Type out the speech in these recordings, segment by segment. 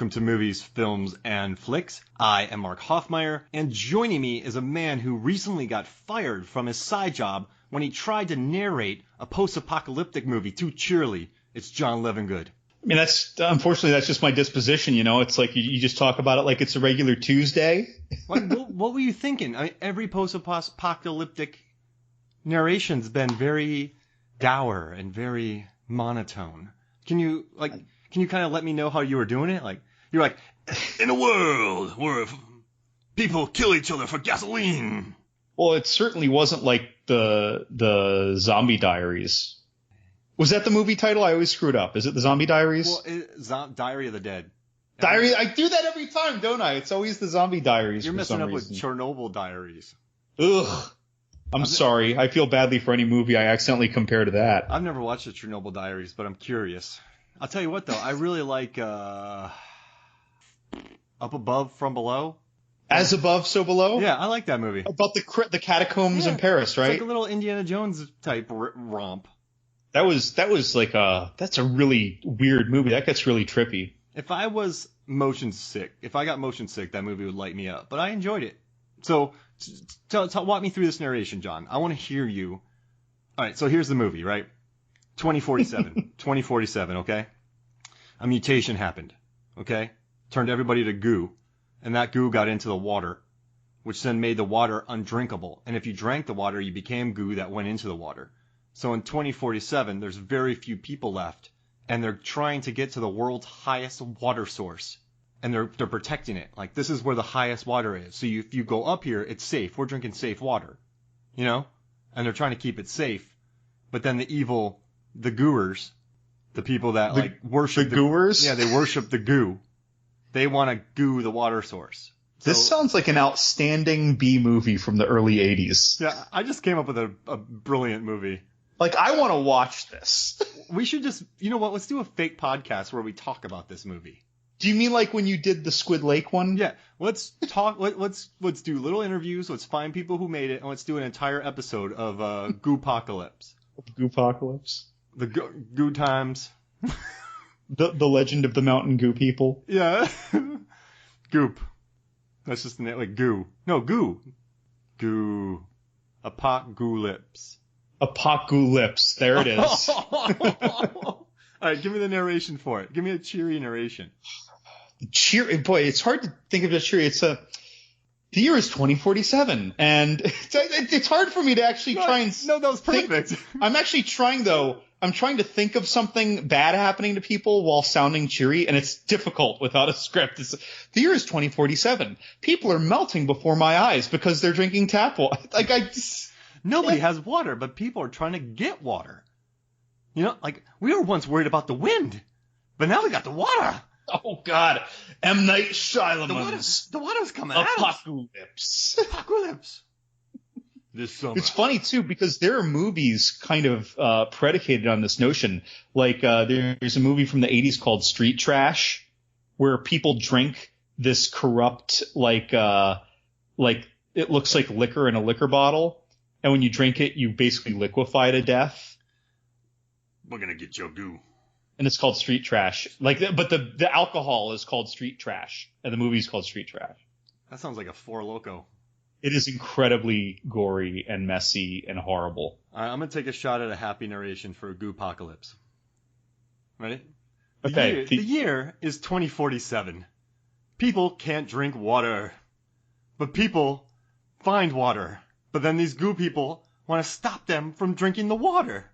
welcome to Movies, Films, and Flicks. I am Mark Hoffmeyer, and joining me is a man who recently got fired from his side job when he tried to narrate a post-apocalyptic movie too cheerily. It's John Levengood. I mean, unfortunately, that's just my disposition, you know? It's like you just talk about it like it's a regular Tuesday. What were you thinking? I mean, every post-apocalyptic narration's been very dour and very monotone. Can you kind of let me know how you were doing it? Like, you're like, in a world where people kill each other for gasoline. Well, it certainly wasn't like the Zombie Diaries. Was that the movie title? I always screw it up. Is it the Zombie Diaries? Well, Diary of the Dead. I do that every time, don't I? It's always the Zombie Diaries. You're messing up reason. With Chernobyl Diaries. Ugh. I'm sorry. I feel badly for any movie I accidentally compare to that. I've never watched the Chernobyl Diaries, but I'm curious. I'll tell you what, though. I really like Up Above, From Below. As Above, So Below? Yeah, I like that movie. About the catacombs in Paris, right? It's like a little Indiana Jones type romp. That was like that's a really weird movie. That gets really trippy. If I was motion sick, that movie would light me up. But I enjoyed it. So walk me through this narration, John. I want to hear you. All right, so here's the movie, right? 2047, okay? A mutation happened, okay? Turned everybody to goo, and that goo got into the water, which then made the water undrinkable. And if you drank the water, you became goo that went into the water. So in 2047, there's very few people left, and they're trying to get to the world's highest water source, and they're protecting it. Like, this is where the highest water is. So if you go up here, it's safe. We're drinking safe water, you know? And they're trying to keep it safe. But then the gooers, the people that worship the gooers? Yeah, they worship the goo. They want to goo the water source. This sounds like an outstanding B movie from the early 80s. Yeah, I just came up with a brilliant movie. Like, I want to watch this. We should just, you know what, let's do a fake podcast where we talk about this movie. Do you mean like when you did the Squid Lake one? Yeah, let's talk, let's do little interviews, let's find people who made it, and let's do an entire episode of Goopocalypse. Goopocalypse? The goo times. The legend of the mountain goo people? Yeah. Goop. That's just the name, like goo. No, goo. Goo. Apocalypse. Apocalypse. There it is. All right, give me the narration for it. Give me a cheery narration. Boy, it's hard to think of a cheery. The year is 2047, and it's hard for me to actually try and... No, that was perfect. I'm actually trying, though. I'm trying to think of something bad happening to people while sounding cheery, and it's difficult without a script. The year is 2047. People are melting before my eyes because they're drinking tap water. Nobody has water, but people are trying to get water. You know, like, we were once worried about the wind, but now we got the water. Oh, God. M. Night Shyamalan's The water's coming out. Apocalypse. This summer. It's funny, too, because there are movies kind of predicated on this notion. Like, there's a movie from the 80s called Street Trash, where people drink this corrupt, like it looks like liquor in a liquor bottle. And when you drink it, you basically liquefy to death. We're gonna get your goo. And it's called Street Trash. But the alcohol is called Street Trash, and the movie's called Street Trash. That sounds like a Four Loko. It is incredibly gory and messy and horrible. All right, I'm gonna take a shot at a happy narration for Goopocalypse. Ready? Okay. The year is 2047. People can't drink water, but people find water. But then these goo people want to stop them from drinking the water.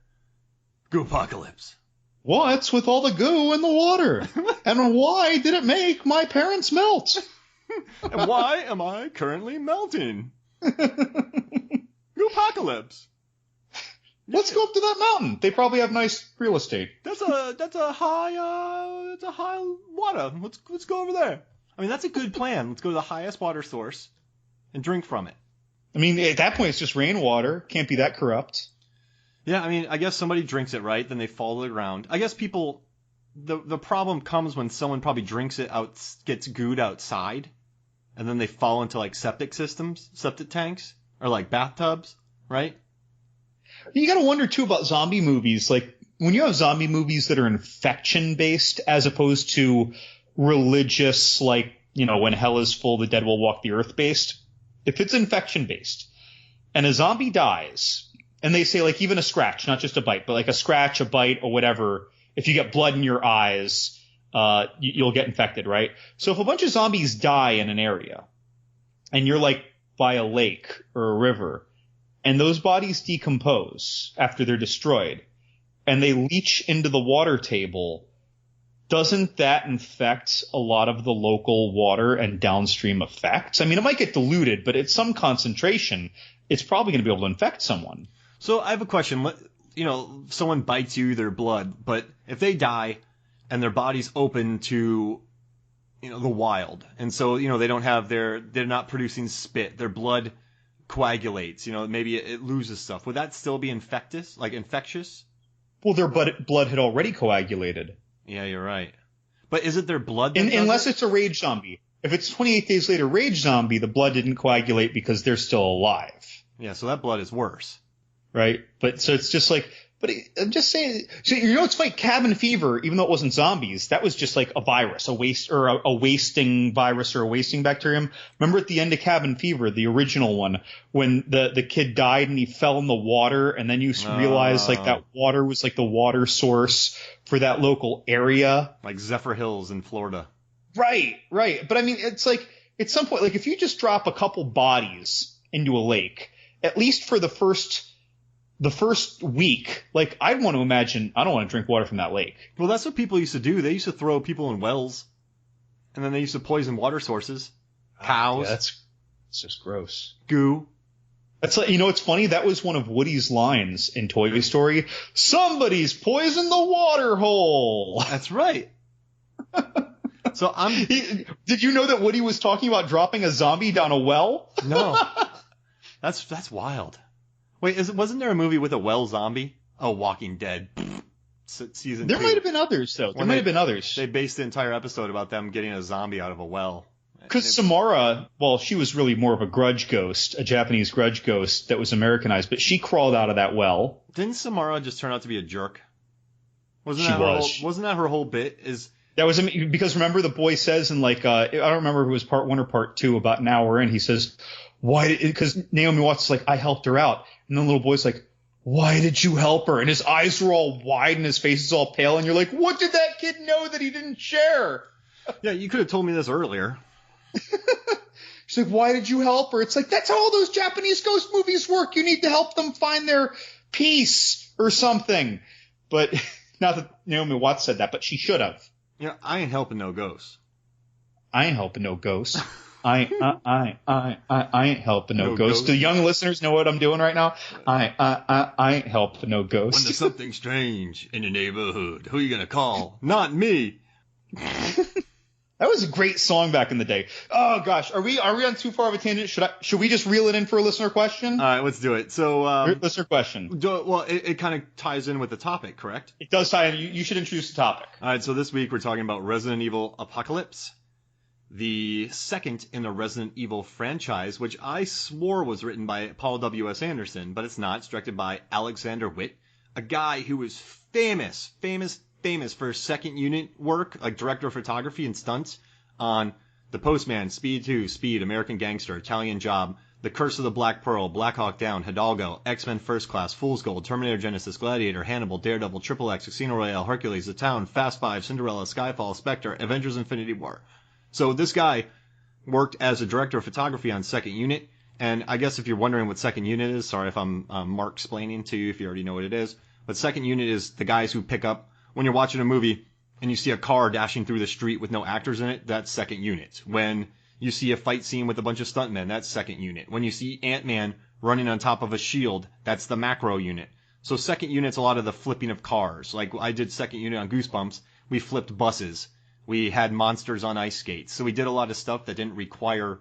Goopocalypse. What's with all the goo in the water? And why did it make my parents melt? And why am I currently melting? Goopocalypse. Let's go up to that mountain. They probably have nice real estate. That's a high water. Let's go over there. I mean, that's a good plan. Let's go to the highest water source and drink from it. I mean, at that point, it's just rainwater. Can't be that corrupt. Yeah, I mean, I guess somebody drinks it, right? Then they fall to the ground. I guess people... The problem comes when someone probably drinks it out, gets gooed outside, and then they fall into, like, septic tanks, or, like, bathtubs, right? You gotta wonder, too, about zombie movies. Like, when you have zombie movies that are infection-based as opposed to religious, like, when hell is full, the dead will walk the earth based. If it's infection based and a zombie dies, and they say, like, even a scratch, not just a bite, but like a scratch, a bite, or whatever, if you get blood in your eyes, you'll get infected, right? So if a bunch of zombies die in an area and you're like by a lake or a river and those bodies decompose after they're destroyed and they leach into the water table, doesn't that infect a lot of the local water and downstream effects? I mean, it might get diluted, but at some concentration, it's probably going to be able to infect someone. So I have a question. Someone bites you, their blood, but if they die and their body's open to, the wild, and so, they don't have they're not producing spit, their blood coagulates, maybe it loses stuff. Would that still be infectious? Well, their blood had already coagulated. Yeah, you're right. But is it their blood? Unless it's a rage zombie. If it's 28 days later rage zombie, the blood didn't coagulate because they're still alive. Yeah, so that blood is worse. Right? But so it's just like, I'm just saying, so it's funny, cabin fever, even though it wasn't zombies, that was just like a virus, a wasting virus or a wasting bacterium. Remember at the end of Cabin Fever, the original one, when the kid died and he fell in the water, and then you realize like that water was like the water source for that local area. Like Zephyr Hills in Florida. Right. But I mean, it's like at some point, like if you just drop a couple bodies into a lake, at least for the first week, like I'd want to imagine, I don't want to drink water from that lake. Well, that's what people used to do. They used to throw people in wells, and then they used to poison water sources. Cows. Yeah, it's just gross. Goo. That's like, it's funny. That was one of Woody's lines in Toy Story. Somebody's poisoned the water hole. That's right. So did you know that Woody was talking about dropping a zombie down a well? No. That's wild. Wait, wasn't there a movie with a well zombie? Oh, Walking Dead. Season 2. There might have been others, though. There might have been others. They based the entire episode about them getting a zombie out of a well. Because Samara, well, she was really more of a grudge ghost, a Japanese grudge ghost that was Americanized, but she crawled out of that well. Didn't Samara just turn out to be a jerk? Wasn't that her whole bit? That was because remember the boy says in like I don't remember if it was part 1 or part 2, about an hour in, he says, why? Because Naomi Watts is like, I helped her out. And the little boy's like, why did you help her? And his eyes were all wide and his face is all pale. And you're like, what did that kid know that he didn't share? Yeah, you could have told me this earlier. She's like, why did you help her? It's like, that's how all those Japanese ghost movies work. You need to help them find their peace or something. But not that Naomi Watts said that, but she should have. Yeah, I ain't helping no ghosts. I ain't helping no ghosts. I ain't helping no ghosts. Do young listeners know what I'm doing right now? I ain't helping no ghosts. When there's something strange in the neighborhood, who are you gonna call? Not me. That was a great song back in the day. Oh gosh, are we on too far of a tangent? Should we just reel it in for a listener question? All right, let's do it. So listener question. Well, it kind of ties in with the topic, correct? It does tie in. You should introduce the topic. All right, so this week we're talking about Resident Evil Apocalypse, the second in the Resident Evil franchise, which I swore was written by Paul W.S. Anderson, but it's not. It's directed by Alexander Witt, a guy who was famous for second unit work, like director of photography and stunts on The Postman, Speed 2, Speed, American Gangster, Italian Job, The Curse of the Black Pearl, Black Hawk Down, Hidalgo, X-Men First Class, Fool's Gold, Terminator Genesis, Gladiator, Hannibal, Daredevil, Triple X, Casino Royale, Hercules, The Town, Fast Five, Cinderella, Skyfall, Spectre, Avengers Infinity War. So this guy worked as a director of photography on second unit, and I guess if you're wondering what second unit is, sorry if I'm Mark-splaining to you if you already know what it is, but second unit is the guys who pick up when you're watching a movie and you see a car dashing through the street with no actors in it, that's second unit. When you see a fight scene with a bunch of stuntmen, that's second unit. When you see Ant-Man running on top of a shield, that's the macro unit. So second unit's a lot of the flipping of cars. Like I did second unit on Goosebumps, we flipped buses. We had monsters on ice skates. So we did a lot of stuff that didn't require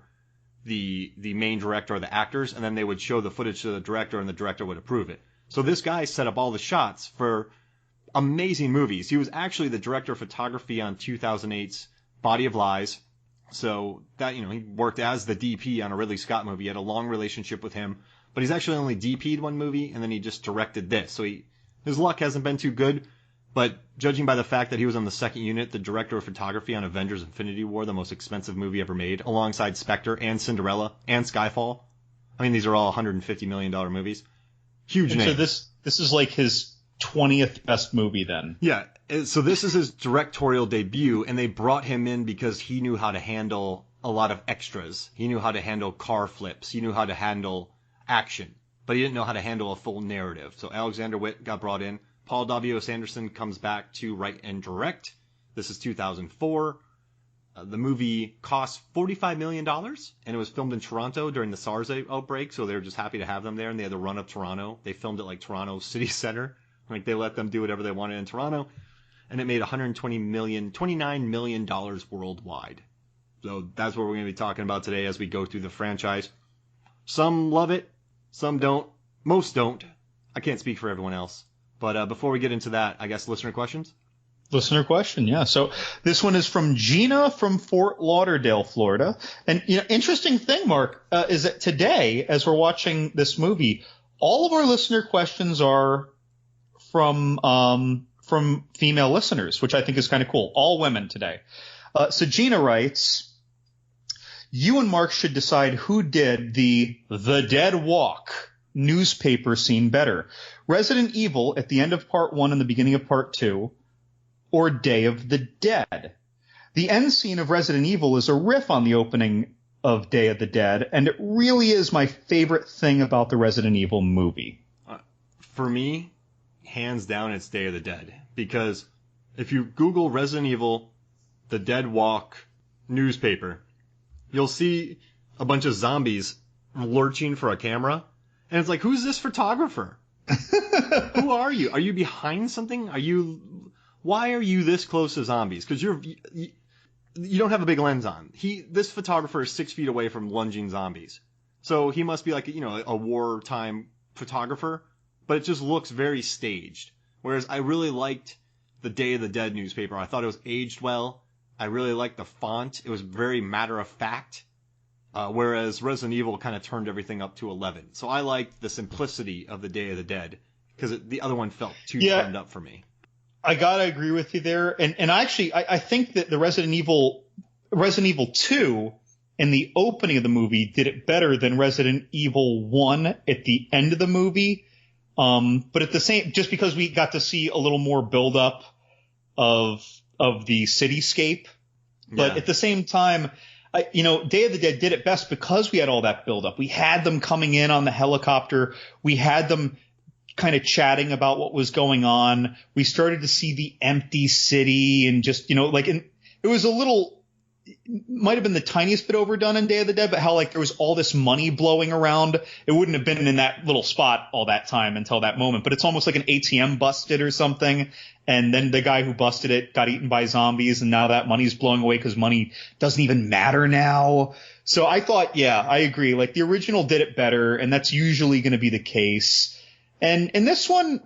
the main director or the actors, and then they would show the footage to the director and the director would approve it. So this guy set up all the shots for amazing movies. He was actually the director of photography on 2008's Body of Lies. So that, he worked as the DP on a Ridley Scott movie. He had a long relationship with him, but he's actually only DP'd one movie and then he just directed this. So his luck hasn't been too good, But judging by the fact that he was on the second unit, the director of photography on Avengers Infinity War, the most expensive movie ever made, alongside Spectre and Cinderella and Skyfall. I mean, these are all $150 million movies. Huge name. So this is like his 20th best movie then. Yeah. So this is his directorial debut, and they brought him in because he knew how to handle a lot of extras. He knew how to handle car flips. He knew how to handle action. But he didn't know how to handle a full narrative. So Alexander Witt got brought in. Paul W. S. Anderson comes back to write and direct. This is 2004. The movie cost $45 million, and it was filmed in Toronto during the SARS outbreak, so they were just happy to have them there, and they had the run of Toronto. They filmed it like Toronto City Center. Like, they let them do whatever they wanted in Toronto, and it made $29 million worldwide. So that's what we're going to be talking about today as we go through the franchise. Some love it, some don't, most don't. I can't speak for everyone else. But before we get into that, I guess listener questions? Listener question, yeah. So this one is from Gina from Fort Lauderdale, Florida. And, interesting thing, Mark, is that today, as we're watching this movie, all of our listener questions are from female listeners, which I think is kind of cool. All women today. So Gina writes, you and Mark should decide who did the Dead Walk newspaper scene better. Resident Evil at the end of part 1 and the beginning of part 2, or Day of the Dead. The end scene of Resident Evil is a riff on the opening of Day of the Dead, and it really is my favorite thing about the Resident Evil movie. For me, hands down, it's Day of the Dead. Because if you Google Resident Evil, The Dead Walk newspaper, you'll see a bunch of zombies lurching for a camera. And it's like, who's this photographer? Who are you? Are you behind something? Why are you this close to zombies? Because you don't have a big lens on. This photographer is 6 feet away from lunging zombies. So he must be like, a wartime photographer, but it just looks very staged. Whereas I really liked the Day of the Dead newspaper. I thought it was aged well. I really liked the font. It was very matter of fact. Whereas Resident Evil kind of turned everything up to 11. So I liked the simplicity of the Day of the Dead because the other one felt too turned up for me. I gotta agree with you there. And actually, I think that the Resident Evil 2 in the opening of the movie did it better than Resident Evil 1 at the end of the movie. But at the same, just because we got to see a little more build up of the cityscape. But at the same time, Day of the Dead did it best because we had all that build up. We had them coming in on the helicopter. We had them kind of chatting about what was going on. We started to see the empty city and just, it was a little, might have been the tiniest bit overdone in Day of the Dead, but how there was all this money blowing around. It wouldn't have been in that little spot all that time until that moment, but it's almost like an ATM busted or something. And then the guy who busted it got eaten by zombies, and now that money's blowing away because money doesn't even matter now. So I thought, yeah, I agree. The original did it better, and that's usually going to be the case. And this one,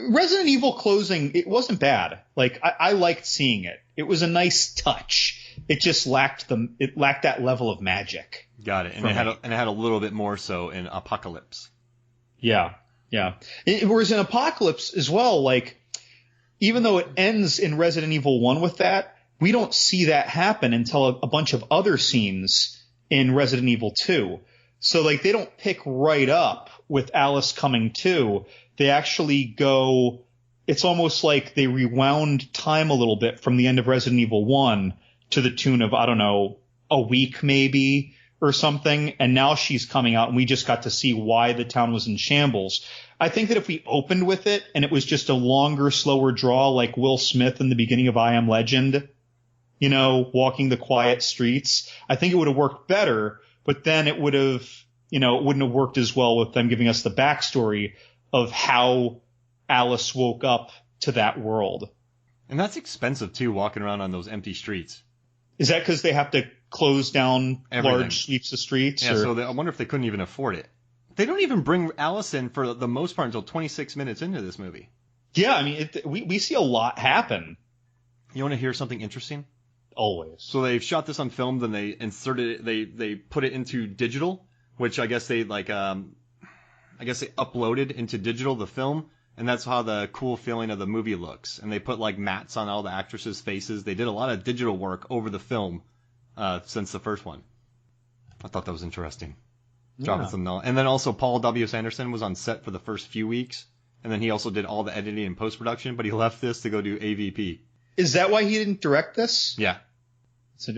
Resident Evil closing, it wasn't bad. I liked seeing it. It was a nice touch. It just lacked that level of magic. Got it. And it had a little bit more so in Apocalypse. Yeah. Yeah. Whereas in Apocalypse as well, even though it ends in Resident Evil 1 with that, we don't see that happen until a bunch of other scenes in Resident Evil 2. So they don't pick right up with Alice coming to. They actually go, it's almost like they rewound time a little bit from the end of Resident Evil 1 to the tune of, I don't know, a week maybe or something. And now she's coming out and we just got to see why the town was in shambles. I think that if we opened with it and it was just a longer, slower draw like Will Smith in the beginning of I Am Legend, walking the quiet streets, I think it would have worked better. But then it would have, it wouldn't have worked as well with them giving us the backstory of how Alice woke up to that world. And that's expensive too, walking around on those empty streets. Is that because they have to close down large sweeps of streets? Yeah, so I wonder if they couldn't even afford it. They don't even bring Alice in for the most part until 26 minutes into this movie. Yeah, I mean, we see a lot happen. You want to hear something interesting? Always. So they've shot this on film, then they inserted it, they put it into digital, which I guess they uploaded into digital the film, And that's how the cool feeling of the movie looks. And they put like mats on all the actresses' faces. They did a lot of digital work over the film since the first one. I thought that was interesting. Dropping some knowledge. And then also Paul W. Sanderson was on set for the first few weeks. And then he also did all the editing and post-production, but he left this to go do AVP. Is that why he didn't direct this? Yeah. So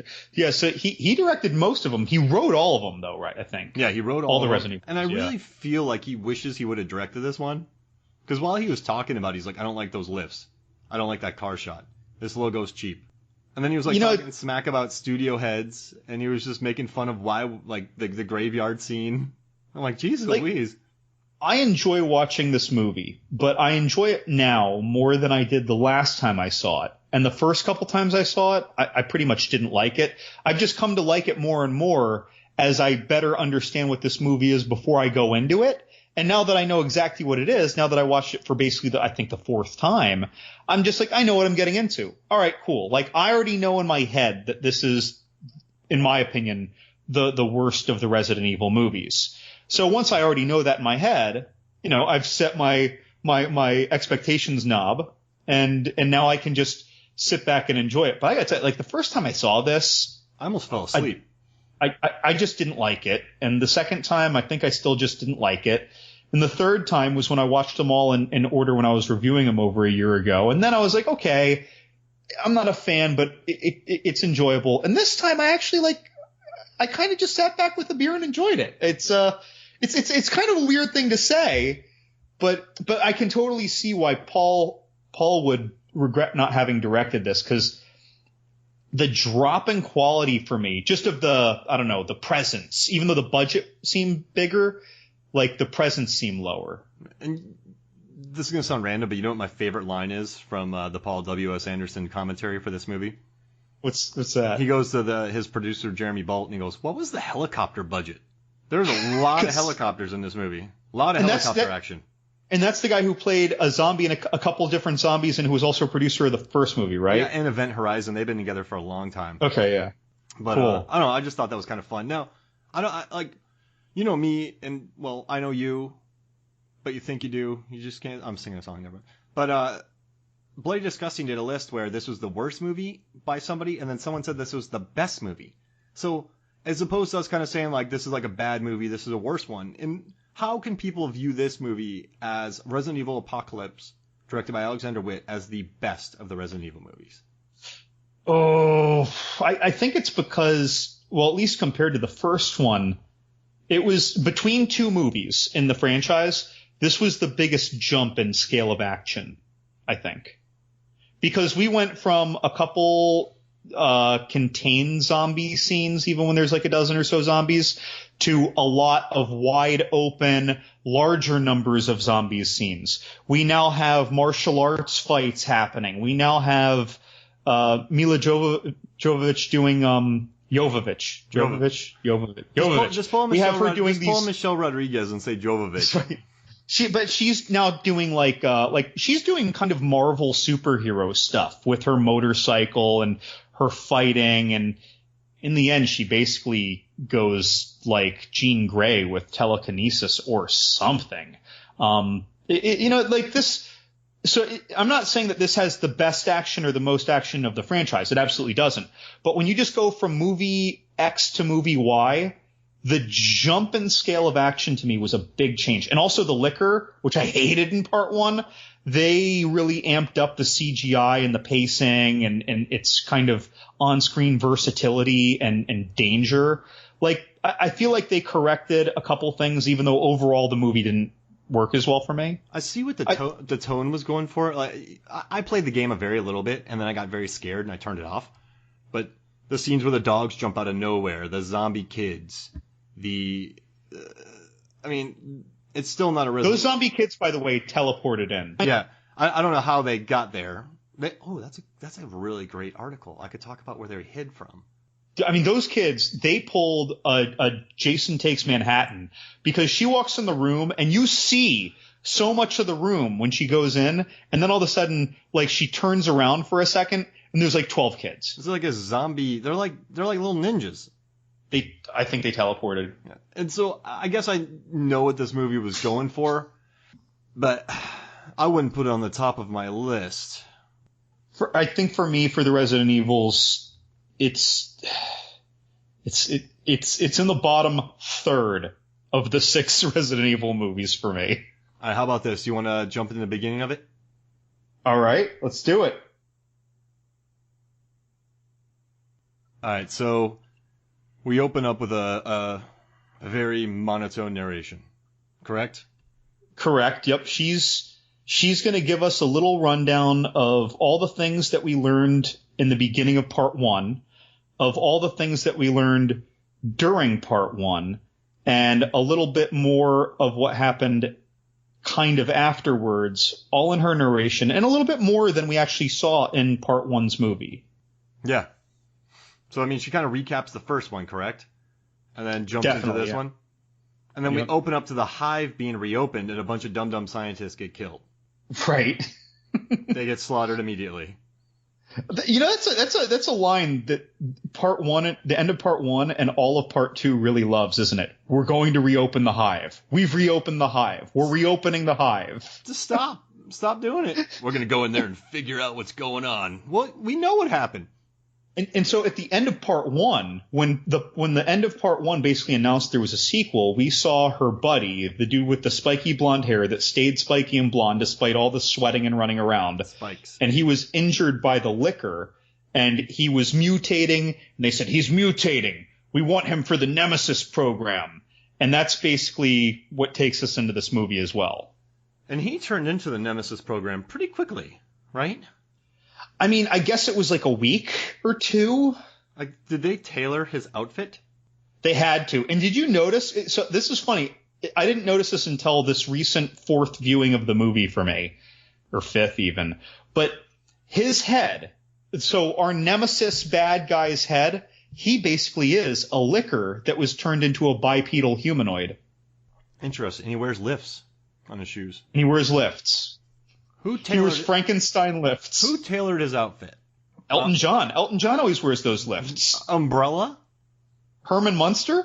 he directed most of them. He wrote all of them, though, right? I think. Yeah, he wrote all the Resident Evil. And I really feel like he wishes he would have directed this one. Because while he was talking about it, he's like, I don't like those lifts. I don't like that car shot. This logo's cheap. And then he was like talking smack about studio heads, and he was just making fun of why, like, the graveyard scene. I'm like, Jesus Louise. I enjoy watching this movie, but I enjoy it now more than I did the last time I saw it. And the first couple times I saw it, I pretty much didn't like it. I've just come to like it more and more as I better understand what this movie is before I go into it. And now that I know exactly what it is, now that I watched it for basically I think the fourth time, I'm just like, I know what I'm getting into. All right, cool. Like, I already know in my head that this is, in my opinion, the worst of the Resident Evil movies. So once I already know that in my head, you know, I've set my expectations knob, and now I can just sit back and enjoy it. But I gotta tell you, like, the first time I saw this, I almost fell asleep. I just didn't like it. And the second time, I think I still just didn't like it. And the third time was when I watched them all in order when I was reviewing them over a year ago. And then I was like, okay, I'm not a fan, but it's enjoyable. And this time I actually I kind of just sat back with a beer and enjoyed it. It's kind of a weird thing to say, but I can totally see why Paul would regret not having directed this, because the drop in quality for me, just of the presence, even though the budget seemed bigger, like the presence seemed lower. And this is going to sound random, but you know what my favorite line is from the Paul W.S. Anderson commentary for this movie? What's that? He goes to his producer, Jeremy Bolt, and he goes, what was the helicopter budget? There's a lot of helicopters in this movie. A lot of helicopter action. And that's the guy who played a zombie in a couple different zombies and who was also a producer of the first movie, right? Yeah, and Event Horizon. They've been together for a long time. Okay, yeah. But cool. I don't know. I just thought that was kind of fun. Now, you know me, and, well, I know you, but you think you do. You just can't. I'm singing a song there. But Bloody Disgusting did a list where this was the worst movie by somebody, and then someone said this was the best movie. So, as opposed to us kind of saying, like, this is like a bad movie, this is a worse one. And how can people view this movie as Resident Evil Apocalypse, directed by Alexander Witt, as the best of the Resident Evil movies? Oh, I think it's because, well, at least compared to the first one, it was between two movies in the franchise. This was the biggest jump in scale of action, I think. Because we went from a couple contained zombie scenes, even when there's like a dozen or so zombies, to a lot of wide open, larger numbers of zombies scenes. We now have martial arts fights happening. We now have Milla Jovovich doing Jovovich. Just pull Michelle Rodriguez and say Jovovich. Right. She's now doing she's doing kind of Marvel superhero stuff with her motorcycle and her fighting, and in the end she basically goes like Jean Grey with telekinesis or something. This. So I'm not saying that this has the best action or the most action of the franchise. It absolutely doesn't. But when you just go from movie X to movie Y, the jump in scale of action to me was a big change. And also the liquor, which I hated in part one, they really amped up the CGI and the pacing and its kind of on-screen versatility and danger. Like, I feel like they corrected a couple things, even though overall the movie didn't work as well for me. I see what the tone was going for. Like, I played the game a very little bit, and then I got very scared and I turned it off. But the scenes where the dogs jump out of nowhere, the zombie kids, it's still not a Resident. Those zombie kids, by the way, teleported in. Yeah, I don't know how they got there. That's a really great article. I could talk about where they hid from. I mean, those kids, they pulled a Jason Takes Manhattan, because she walks in the room and you see so much of the room when she goes in, and then all of a sudden, like, she turns around for a second and there's like 12 kids. It's like a zombie. They're like little ninjas. I think they teleported. Yeah. And so I guess I know what this movie was going for, but I wouldn't put it on the top of my list. I think for me, for the Resident Evils, it's in the bottom third of the 6 Resident Evil movies for me. All right, how about this? You want to jump in the beginning of it? All right, let's do it. All right, so we open up with a very monotone narration, correct? Correct. Yep. She's going to give us a little rundown of all the things that we learned in the beginning of part 1, of all the things that we learned during part 1, and a little bit more of what happened kind of afterwards, all in her narration, and a little bit more than we actually saw in part 1's movie. Yeah. So, I mean, she kind of recaps the first one, correct? And then jumps into this one? And then we open up to the hive being reopened and a bunch of dum-dum scientists get killed. Right. They get slaughtered immediately. You know, that's a line that part 1, the end of part 1 and all of part 2 really loves, isn't it? We're going to reopen the hive. We've reopened the hive. We're reopening the hive. Just stop. Stop doing it. We're going to go in there and figure out what's going on. Well, we know what happened. And so at the end of part 1, when the end of part 1 basically announced there was a sequel, we saw her buddy, the dude with the spiky blonde hair that stayed spiky and blonde despite all the sweating and running around. Spikes. And he was injured by the liquor, and he was mutating, and they said, he's mutating. We want him for the Nemesis Program. And that's basically what takes us into this movie as well. And he turned into the Nemesis Program pretty quickly, right? I mean, I guess it was like a week or 2. Like, did they tailor his outfit? They had to. And did you notice? So this is funny. I didn't notice this until this recent 4th viewing of the movie for me, or 5th even. But his head, so our Nemesis bad guy's head, he basically is a liquor that was turned into a bipedal humanoid. Interesting. And he wears lifts on his shoes. And he wears lifts. He wears Frankenstein lifts. Who tailored his outfit? Elton John. Elton John always wears those lifts. Umbrella? Herman Munster?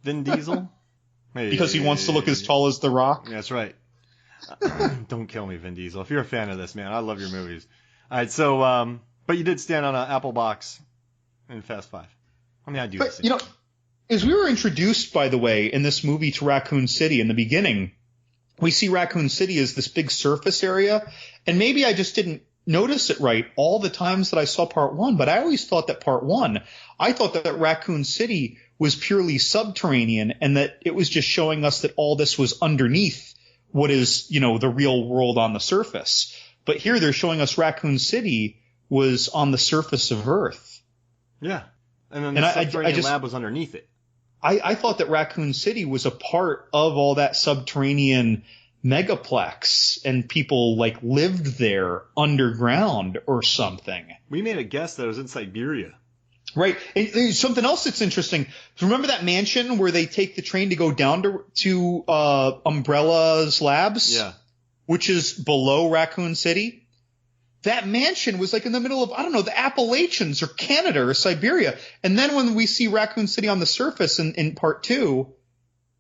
Vin Diesel? Maybe. Because he wants to look as tall as The Rock? That's right. Don't kill me, Vin Diesel. If you're a fan of this, man, I love your movies. All right, so, but you did stand on an apple box in Fast 5. I mean, I do this. You know, as we were introduced, by the way, in this movie to Raccoon City in the beginning, we see Raccoon City as this big surface area, and maybe I just didn't notice it right all the times that I saw part 1, but I always thought that part 1, I thought that Raccoon City was purely subterranean and that it was just showing us that all this was underneath what is, you know, the real world on the surface. But here they're showing us Raccoon City was on the surface of Earth. Yeah. And then the subterranean lab was underneath it. I thought that Raccoon City was a part of all that subterranean megaplex and people like lived there underground or something. We made a guess that it was in Siberia. Right. And there's something else that's interesting. Remember that mansion where they take the train to go down to Umbrella's labs? Yeah. Which is below Raccoon City? That mansion was like in the middle of, I don't know, the Appalachians or Canada or Siberia. And then when we see Raccoon City on the surface in part 2,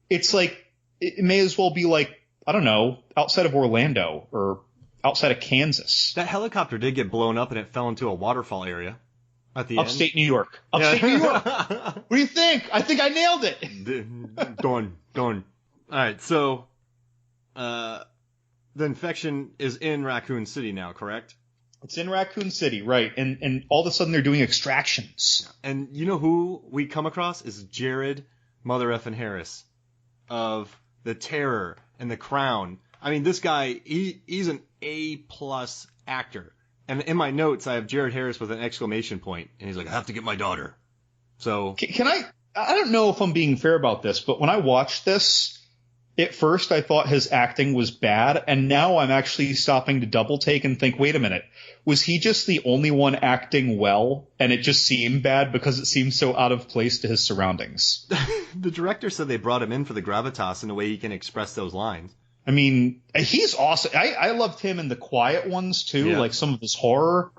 it's like, it may as well be like, I don't know, outside of Orlando or outside of Kansas. That helicopter did get blown up and it fell into a waterfall area at the Upstate New York. Upstate New York. What do you think? I think I nailed it. Done. All right, so the infection is in Raccoon City now, correct? It's in Raccoon City, right. And all of a sudden they're doing extractions. And you know who we come across is Jared Mother Effin Harris of The Terror and The Crown. I mean, this guy, he's an A-plus actor. And in my notes, I have Jared Harris with an exclamation point. And he's like, I have to get my daughter. So can I don't know if I'm being fair about this, but when I watched this, at first I thought his acting was bad. And now I'm actually stopping to double take and think, wait a minute. Was he just the only one acting well, and it just seemed bad because it seemed so out of place to his surroundings? The director said they brought him in for the gravitas and the way he can express those lines. I mean, he's awesome. I loved him in the quiet ones, too, yeah. Like some of his horror.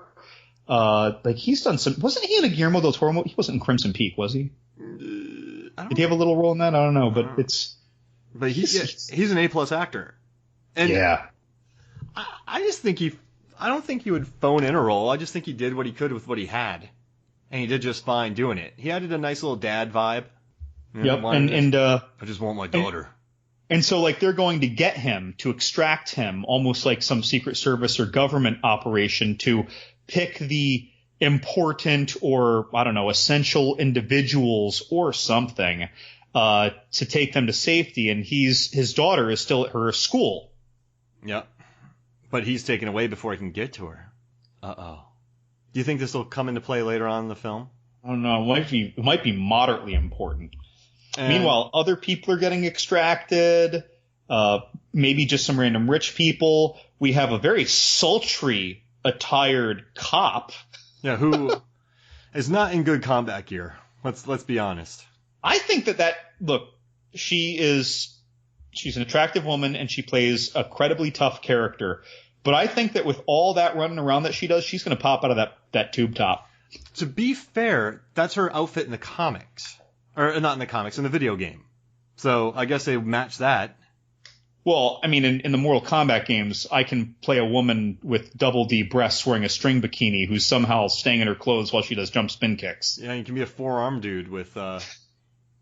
Like he's done some – wasn't he in a Guillermo del Toro movie? He wasn't in Crimson Peak, was he? Did he have a little role in that? I don't know, but it's – But he's an A-plus actor. And yeah. I just think I don't think he would phone in a role. I just think he did what he could with what he had. And he did just fine doing it. He added a nice little dad vibe. Yep, I just want my daughter. And so, like, they're going to get him to extract him, almost like some Secret Service or government operation, to pick the important or, I don't know, essential individuals or something, to take them to safety. And his daughter is still at her school. Yep. But he's taken away before he can get to her. Uh-oh. Do you think this will come into play later on in the film? I don't know. It might be moderately important. Meanwhile, other people are getting extracted. Maybe just some random rich people. We have a very sultry attired cop. Yeah, who is not in good combat gear. Let's be honest. I think look, she's an attractive woman and she plays a credibly tough character. But I think that with all that running around that she does, she's going to pop out of that tube top. To be fair, that's her outfit in the comics. Or not in the comics, in the video game. So I guess they match that. Well, I mean, in the Mortal Kombat games, I can play a woman with double D breasts wearing a string bikini who's somehow staying in her clothes while she does jump spin kicks. Yeah, you can be a four-arm dude with an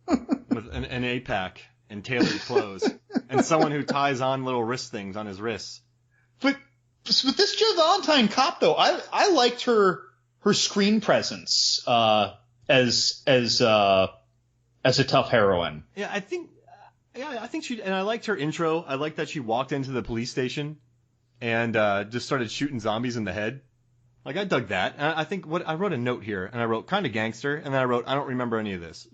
8-pack and tailored clothes. And someone who ties on little wrist things on his wrists. But this Jill Valentine cop, though, I liked her screen presence as a tough heroine. Yeah, I think she, and I liked her intro. I liked that she walked into the police station and just started shooting zombies in the head. Like, I dug that. And I think I wrote a note here, and I wrote kind of gangster, and then I wrote, I don't remember any of this.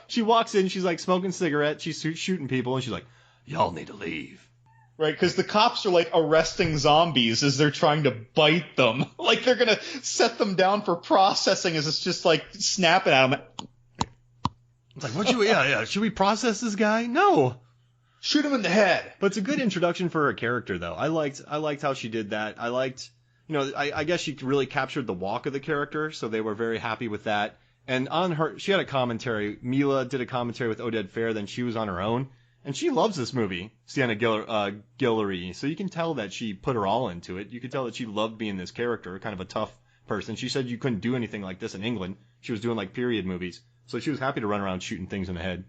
She walks in, she's like smoking cigarettes, she's shooting people, and she's like, y'all need to leave. Right, because the cops are like arresting zombies as they're trying to bite them. Like they're going to set them down for processing as it's just like snapping at them. It's like, should we process this guy? No. Shoot him in the head. But it's a good introduction for her character, though. I liked how she did that. I liked, I guess she really captured the walk of the character, so they were very happy with that. And on her, she had a commentary. Milla did a commentary with Oded Fair, then she was on her own. And she loves this movie, Sienna Guillory. So you can tell that she put her all into it. You can tell that she loved being this character, kind of a tough person. She said you couldn't do anything like this in England. She was doing like period movies. So she was happy to run around shooting things in the head.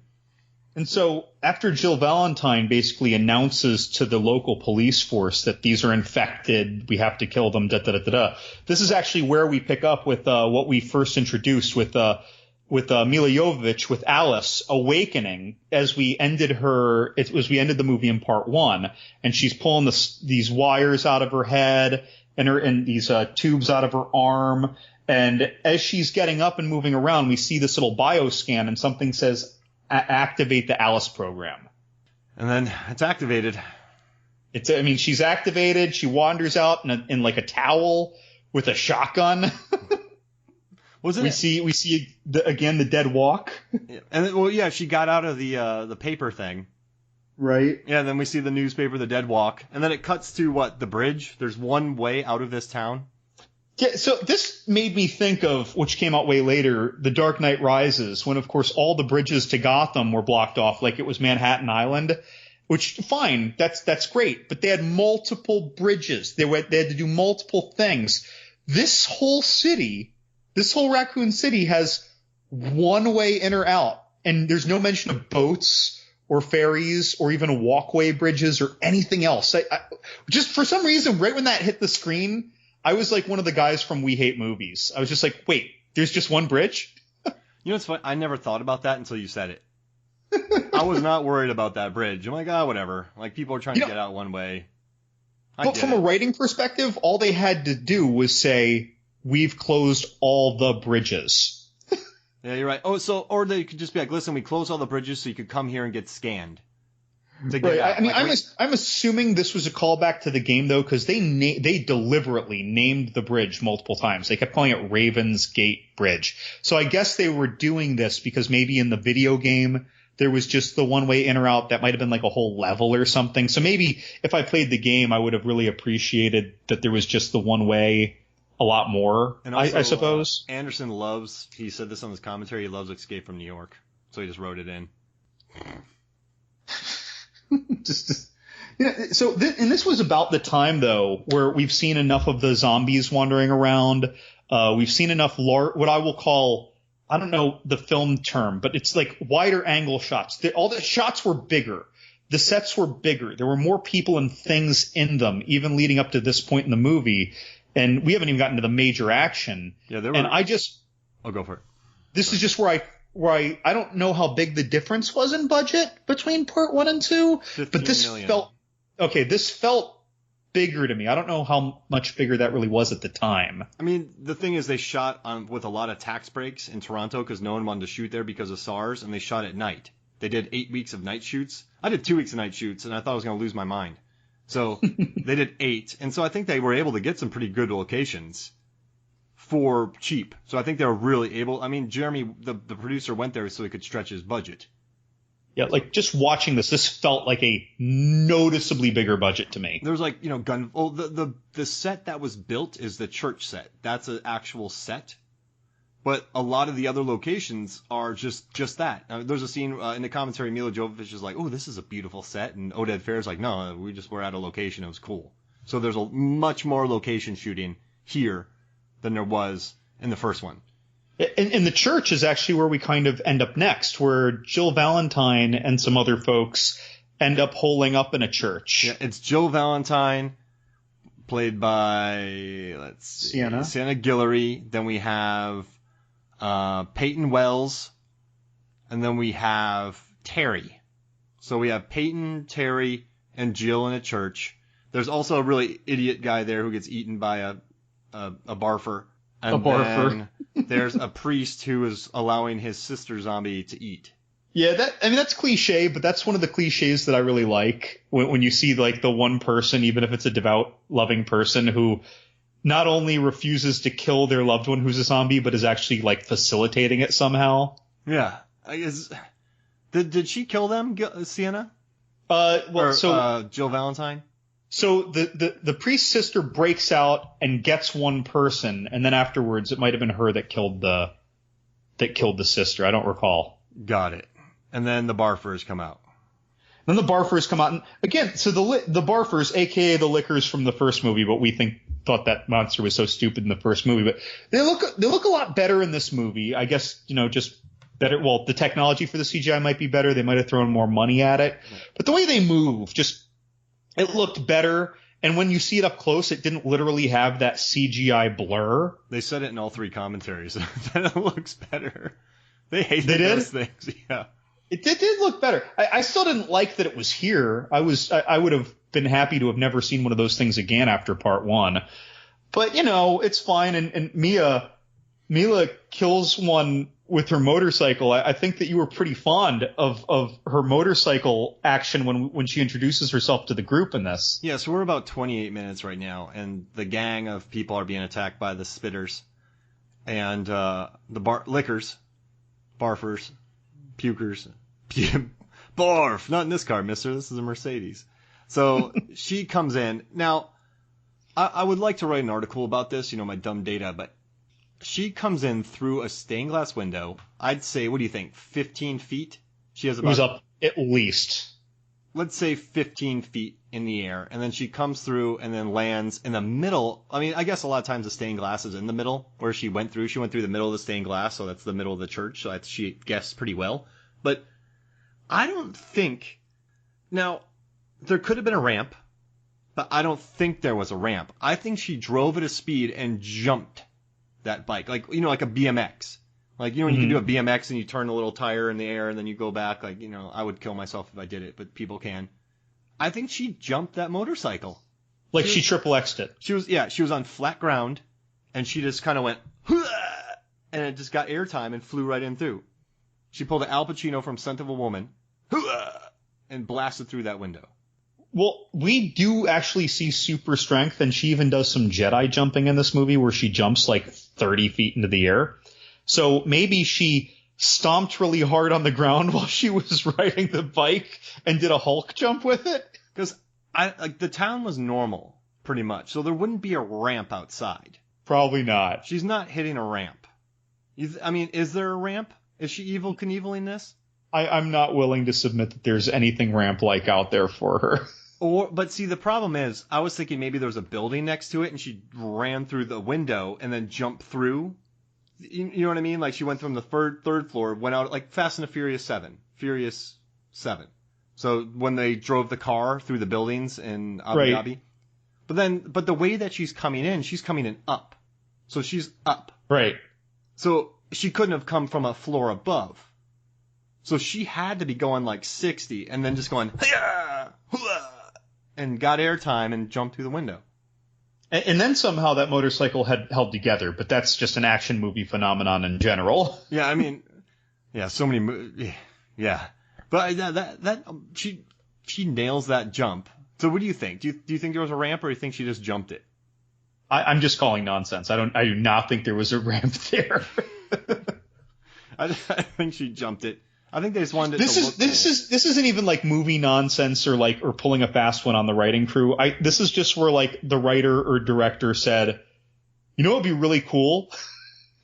And so after Jill Valentine basically announces to the local police force that these are infected, we have to kill them, this is actually where we pick up with what we first introduced with Milla Jovovich with Alice awakening as we ended the movie in part 1, and she's pulling these wires out of her head and these tubes out of her arm, and as she's getting up and moving around, we see this little bioscan and something says activate the Alice program. And then it's activated. She's activated. She wanders out in like a towel with a shotgun. We see again the dead walk. Yeah. And she got out of the paper thing. Right. Yeah, and then we see the newspaper, the dead walk, and then it cuts to the bridge. There's one way out of this town. Yeah, so this made me think of, which came out way later, The Dark Knight Rises, when of course all the bridges to Gotham were blocked off like it was Manhattan Island. Which, fine, that's great, but they had multiple bridges. They had to do multiple things. This whole Raccoon City has one way in or out, and there's no mention of boats or ferries or even walkway bridges or anything else. I just for some reason, right when that hit the screen, I was like one of the guys from We Hate Movies. I was just like, wait, there's just one bridge? You know what's funny? I never thought about that until you said it. I was not worried about that bridge. I'm like, whatever. Like, people are trying to get out one way. But from a writing perspective, all they had to do was say, we've closed all the bridges. Yeah, you're right. Or they could just be like, listen, we closed all the bridges so you could come here and get scanned. Right. I'm assuming this was a callback to the game, though, because they deliberately named the bridge multiple times. They kept calling it Raven's Gate Bridge. So I guess they were doing this because maybe in the video game there was just the one way in or out that might have been like a whole level or something. So maybe if I played the game, I would have really appreciated that there was just the one way a lot more, and also, I suppose. Anderson he said this on his commentary, he loves Escape from New York. So he just wrote it in. And this was about the time, though, where we've seen enough of the zombies wandering around. We've seen enough what I will call, I don't know the film term, but it's like wider angle shots. All the shots were bigger. The sets were bigger. There were more people and things in them, even leading up to this point in the movie. And we haven't even gotten to the major action. Yeah, there were. And I'll go for it. This is just where I don't know how big the difference was in budget between part 1 and 2, but this million. this felt bigger to me. I don't know how much bigger that really was at the time. I mean, the thing is they shot with a lot of tax breaks in Toronto because no one wanted to shoot there because of SARS, and they shot at night. They did 8 weeks of night shoots. I did 2 weeks of night shoots, and I thought I was going to lose my mind. So they did 8, and so I think they were able to get some pretty good locations for cheap. So I think they were really able. I mean, Jeremy, the producer, went there so he could stretch his budget. Yeah, like just watching this felt like a noticeably bigger budget to me. There's like, the set that was built is the church set. That's an actual set. But a lot of the other locations are just that. There's a scene in the commentary, Milla Jovovich is like, oh, this is a beautiful set. And Oded Fehr's like, no, we just were at a location. It was cool. So there's a much more location shooting here than there was in the first one. And the church is actually where we kind of end up next, where Jill Valentine and some other folks end up holing up in a church. Yeah, it's Jill Valentine, played by, Sienna Guillory. Then we have Peyton Wells, and then we have Terry. So we have Peyton, Terry, and Jill in a church. There's also a really idiot guy there who gets eaten by a barfer. And then there's a priest who is allowing his sister zombie to eat. Yeah, that's cliche, but that's one of the cliches that I really like when you see like the one person, even if it's a devout, loving person, who not only refuses to kill their loved one who's a zombie, but is actually like facilitating it somehow. Yeah, I guess. Did she kill them, Sienna? Jill Valentine. So the priest's sister breaks out and gets one person, and then afterwards it might have been her that killed the sister. I don't recall. Got it. And then the barfers come out. Then the barfers come out, and again, so the barfers, aka the lickers from the first movie, but we thought that monster was so stupid in the first movie, but they look a lot better in this movie. I guess, just better. Well, the technology for the CGI might be better. They might have thrown more money at it, but the way they move, it looked better. And when you see it up close, it didn't literally have that CGI blur. They said it in all 3 commentaries that it looks better. They hated those things. Yeah. It did look better. I still didn't like that it was here. I would have been happy to have never seen one of those things again after part 1. But, it's fine. And Milla kills one with her motorcycle. I think that you were pretty fond of her motorcycle action when she introduces herself to the group in this. Yeah, so we're about 28 minutes right now, and the gang of people are being attacked by the spitters. And the lickers, barfers, pukers. Barf! Not in this car, mister. This is a Mercedes. So she comes in. Now, I would like to write an article about this, my dumb data, but she comes in through a stained glass window. I'd say, what do you think, 15 feet? She has about... It was up at least. Let's say 15 feet in the air. And then she comes through and then lands in the middle. I mean, I guess a lot of times the stained glass is in the middle where she went through. She went through the middle of the stained glass, so that's the middle of the church. So she guessed pretty well. But I don't think... Now, there could have been a ramp, but I don't think there was a ramp. I think she drove at a speed and jumped that bike. Like, like a BMX. Like, when you can do a BMX and you turn a little tire in the air and then you go back. Like, I would kill myself if I did it, but people can. I think she jumped that motorcycle. Like she triple X'd it. She was on flat ground and she just kind of went, Hua! And it just got airtime and flew right in through. She pulled an Al Pacino from Scent of a Woman, Hua! And blasted through that window. Well, we do actually see super strength, and she even does some Jedi jumping in this movie where she jumps like 30 feet into the air. So maybe she stomped really hard on the ground while she was riding the bike and did a Hulk jump with it. Because the town was normal, pretty much, so there wouldn't be a ramp outside. Probably not. She's not hitting a ramp. I mean, is there a ramp? Is she Evel Knievel in this? I'm not willing to submit that there's anything ramp-like out there for her. But see, the problem is, I was thinking maybe there was a building next to it, and she ran through the window and then jumped through. You know what I mean? Like she went from the third floor, went out like Fast and the Furious 7. Furious 7. So when they drove the car through the buildings in Abu Dhabi. But the way that she's coming in up. So she's up. Right. So she couldn't have come from a floor above. So she had to be going like 60 and then just going, and got airtime and jumped through the window. And then somehow that motorcycle had held together, but that's just an action movie phenomenon in general. Yeah, I mean, yeah, so many, yeah. But she nails that jump. So what do you think? Do you think there was a ramp, or do you think she just jumped it? I'm just calling nonsense. I do not think there was a ramp there. I think she jumped it. I think they just wanted it This isn't even like movie nonsense or pulling a fast one on the writing crew. This is just where like the writer or director said, you know, it'd be really cool.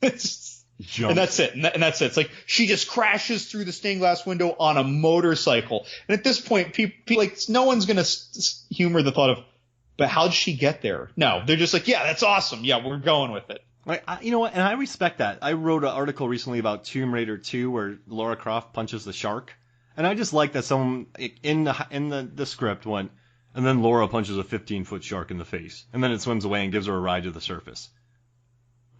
And that's it. And that's it. It's like she just crashes through the stained glass window on a motorcycle. And at this point, people like no one's gonna humor the thought of, but how'd she get there? No, they're just like, yeah, that's awesome. Yeah, we're going with it. Like, you know what? And I respect that. I wrote an article recently about Tomb Raider 2 where Lara Croft punches the shark. And I just like that someone in the script went, and then Laura punches a 15-foot shark in the face. And then it swims away and gives her a ride to the surface.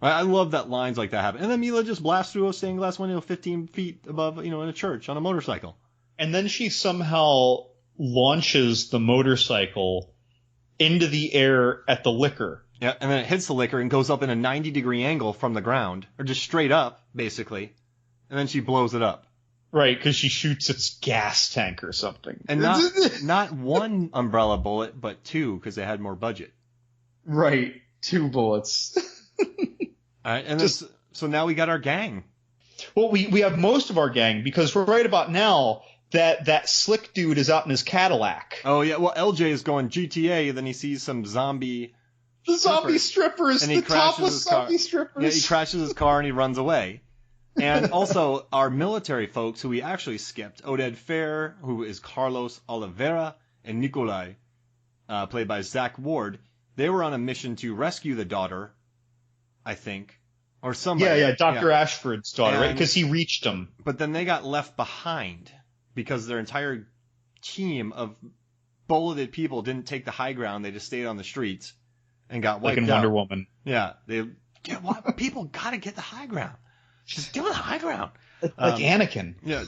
I love that lines like that happen. And then Milla just blasts through a stained glass window 15 feet above, in a church on a motorcycle. And then she somehow launches the motorcycle into the air at the liquor. Yeah, and then it hits the liquor and goes up in a 90-degree angle from the ground, or just straight up, basically. And then she blows it up. Right, because she shoots its gas tank or something. And not one umbrella bullet, but two, because they had more budget. Right, 2 bullets. All right, and so now we got our gang. Well, we have most of our gang, because right about now, that slick dude is out in his Cadillac. Oh, yeah, well, LJ is going GTA, and then he sees some zombie... The zombie strippers, the topless zombie strippers. Yeah, he crashes his car and he runs away. And also our military folks who we actually skipped, Oded Fair, who is Carlos Oliveira, and Nikolai, played by Zach Ward, they were on a mission to rescue the daughter, I think, or somebody. Yeah, Dr. Ashford's daughter, right? Because he reached them. But then they got left behind because their entire team of bulleted people didn't take the high ground. They just stayed on the streets. And got wiped out. Like in Wonder Woman. Yeah. People got to get the high ground. Just give it the high ground. Like Anakin. Yeah.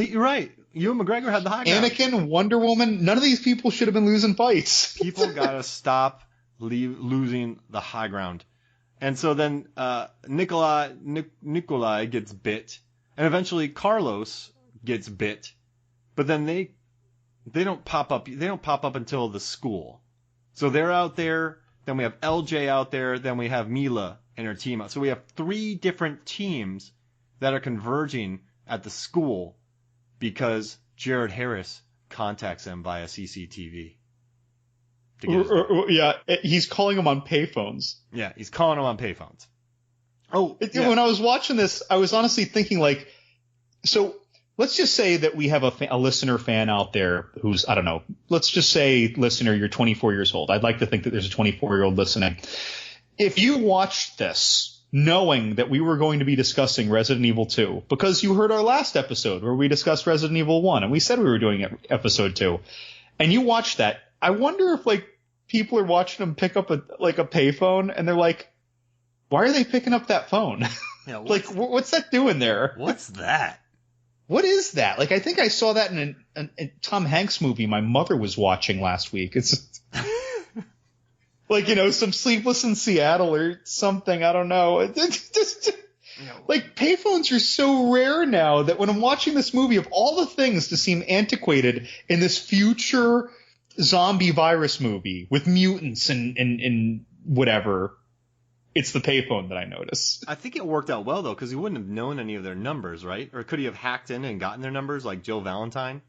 You're right. Ewan McGregor had the high ground. Anakin, Wonder Woman, none of these people should have been losing fights. People got to stop losing the high ground. And so then Nikolai gets bit. And eventually Carlos gets bit. But then they don't pop up. They don't pop up until the school. So they're out there. Then we have LJ out there. Then we have Milla and her team out. So we have 3 different teams that are converging at the school because Jared Harris contacts them via CCTV. Yeah, he's calling them on payphones. Yeah, he's calling them on payphones. When I was watching this, I was honestly thinking so let's just say that we have a listener fan out there who's, I don't know, let's just say, listener, you're 24 years old. I'd like to think that there's a 24-year-old listening. If you watched this knowing that we were going to be discussing Resident Evil 2, because you heard our last episode where we discussed Resident Evil 1, and we said we were doing episode 2, and you watched that, I wonder if, people are watching them pick up a payphone, and they're like, why are they picking up that phone? Yeah, what's that doing there? What's that? What is that? I think I saw that in a Tom Hanks movie my mother was watching last week. It's some Sleepless in Seattle or something. I don't know. Payphones are so rare now that when I'm watching this movie, of all the things to seem antiquated in this future zombie virus movie with mutants and whatever, it's the payphone that I notice. I think it worked out well, though, because he wouldn't have known any of their numbers, right? Or could he have hacked in and gotten their numbers like Jill Valentine?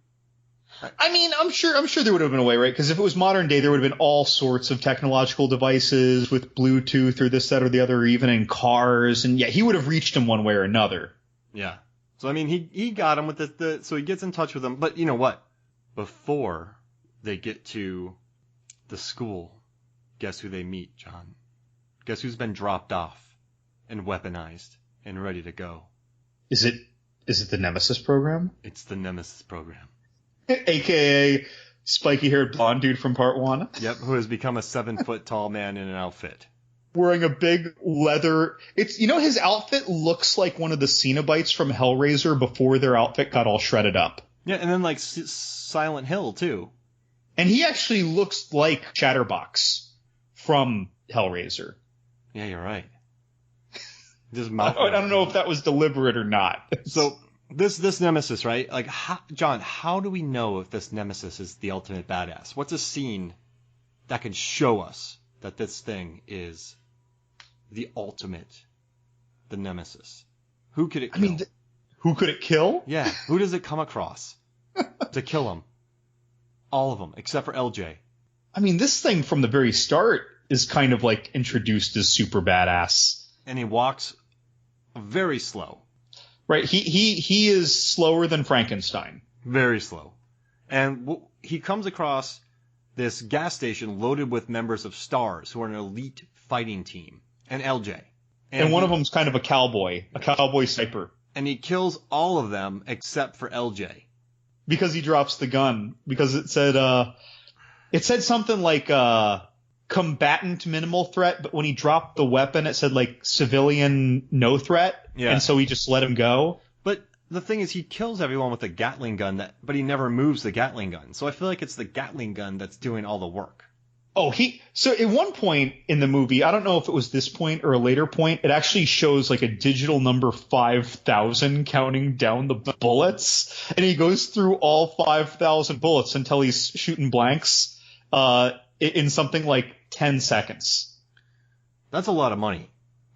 I mean, I'm sure there would have been a way, right? Because if it was modern day, there would have been all sorts of technological devices with Bluetooth or this, that, or the other, or even in cars. And yeah, he would have reached them one way or another. Yeah. So, I mean, he got him with so he gets in touch with them. But you know what? Before they get to the school, guess who they meet, John? Guess who's been dropped off and weaponized and ready to go? Is it the Nemesis Program? It's the Nemesis Program. AKA spiky-haired blonde dude from part 1. Yep, who has become a 7-foot tall man in an outfit. Wearing a big leather... his outfit looks like one of the Cenobites from Hellraiser before their outfit got all shredded up. Yeah, and then like Silent Hill, too. And he actually looks like Chatterbox from Hellraiser. Yeah, you're right. I don't know if that was deliberate or not. So this Nemesis, right? Like, John, how do we know if this Nemesis is the ultimate badass? What's a scene that can show us that this thing is the ultimate, the Nemesis? Who could it kill? Who could it kill? Yeah, who does it come across to kill him? All of them, except for LJ. I mean, this thing from the very start is kind of like introduced as super badass. And he walks very slow. Right, he is slower than Frankenstein. Very slow. And he comes across this gas station loaded with members of STARS, who are an elite fighting team, and LJ. And one of them's kind of a cowboy sniper. And he kills all of them except for LJ. Because he drops the gun. Because it said something like combatant minimal threat, but when he dropped the weapon, it said like civilian no threat. Yeah. And so he just let him go. But the thing is, he kills everyone with a Gatling gun, but he never moves the Gatling gun. So I feel like it's the Gatling gun that's doing all the work. Oh, so at one point in the movie, I don't know if it was this point or a later point, it actually shows like a digital number 5,000 counting down the bullets. And he goes through all 5,000 bullets until he's shooting blanks in something like 10 seconds. That's a lot of money.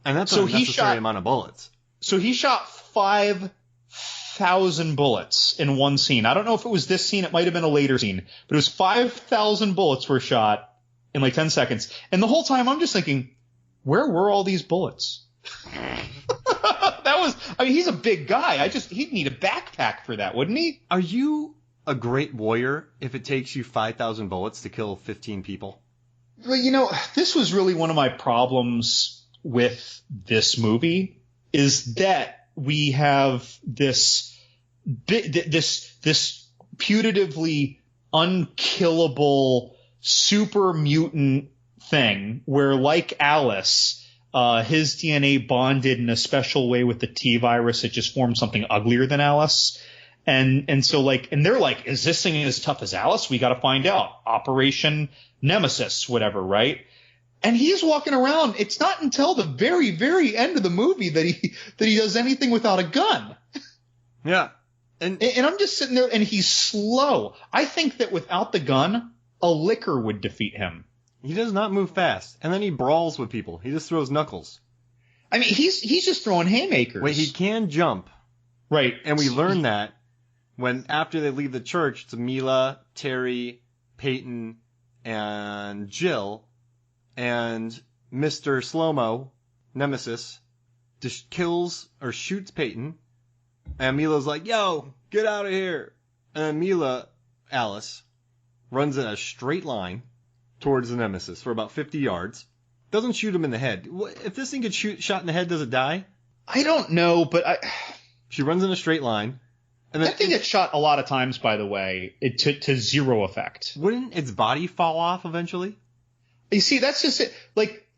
And that's a necessary amount of bullets. So he shot 5,000 bullets in one scene. I don't know if it was this scene. It might have been a later scene. But it was 5,000 bullets were shot in like 10 seconds. And the whole time I'm just thinking, where were all these bullets? He's a big guy. He'd need a backpack for that, wouldn't he? Are you a great warrior if it takes you 5,000 bullets to kill 15 people? Well, this was really one of my problems with this movie is that we have this putatively unkillable super mutant thing where, like Alice, his DNA bonded in a special way with the T virus. It just formed something uglier than Alice. And so and they're like, is this thing as tough as Alice? We got to find out. Operation Nemesis, whatever, right? And he's walking around. It's not until the very, very end of the movie that he does anything without a gun. Yeah. And I'm just sitting there, and he's slow. I think that without the gun, a licker would defeat him. He does not move fast. And then he brawls with people. He just throws knuckles. I mean, he's just throwing haymakers. Wait, he can jump. Right. And we learn that when after they leave the church, it's Milla, Terry, Peyton, and Jill, and Mr. Slow-Mo, Nemesis, just kills or shoots Peyton, and Mila's like, yo, get out of here. And then Milla, Alice, runs in a straight line towards the Nemesis for about 50 yards. Doesn't shoot him in the head. If this thing gets shot in the head, does it die? I don't know, but She runs in a straight line. And that thing gets shot a lot of times, by the way, to zero effect. Wouldn't its body fall off eventually? You see, that's just it. Like,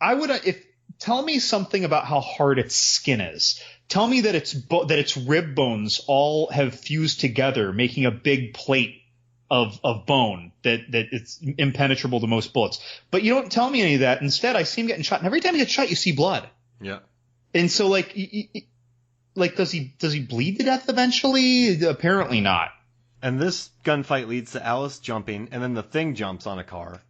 tell me something about how hard its skin is. Tell me that its rib bones all have fused together, making a big plate of bone that it's impenetrable to most bullets. But you don't tell me any of that. Instead, I see him getting shot, and every time he gets shot, you see blood. Yeah. And so, does he bleed to death eventually? Apparently not. And this gunfight leads to Alice jumping, and then the thing jumps on a car.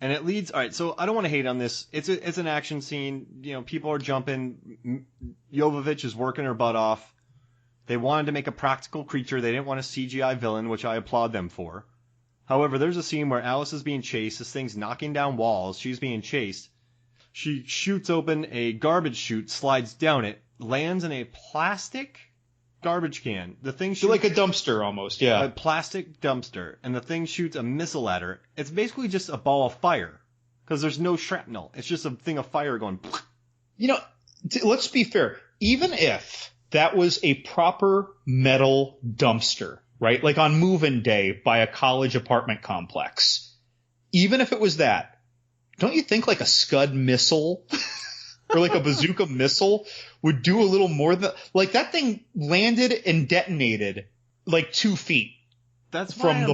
And it leads... All right, so I don't want to hate on this. It's an action scene. People are jumping. Jovovich is working her butt off. They wanted to make a practical creature. They didn't want a CGI villain, which I applaud them for. However, there's a scene where Alice is being chased. This thing's knocking down walls. She's being chased. She shoots open a garbage chute, slides down it, lands in a plastic garbage can. The thing So shoots like a dumpster almost, yeah. a plastic dumpster, and the thing shoots a missile at her. It's basically just a ball of fire because there's no shrapnel. It's just a thing of fire going. You know, let's be fair. Even if that was a proper metal dumpster, right? Like on move-in day by a college apartment complex. Even if it was that, don't you think like a Scud missile or like a bazooka missile would do a little more than like that thing landed and detonated like 2 feet That's from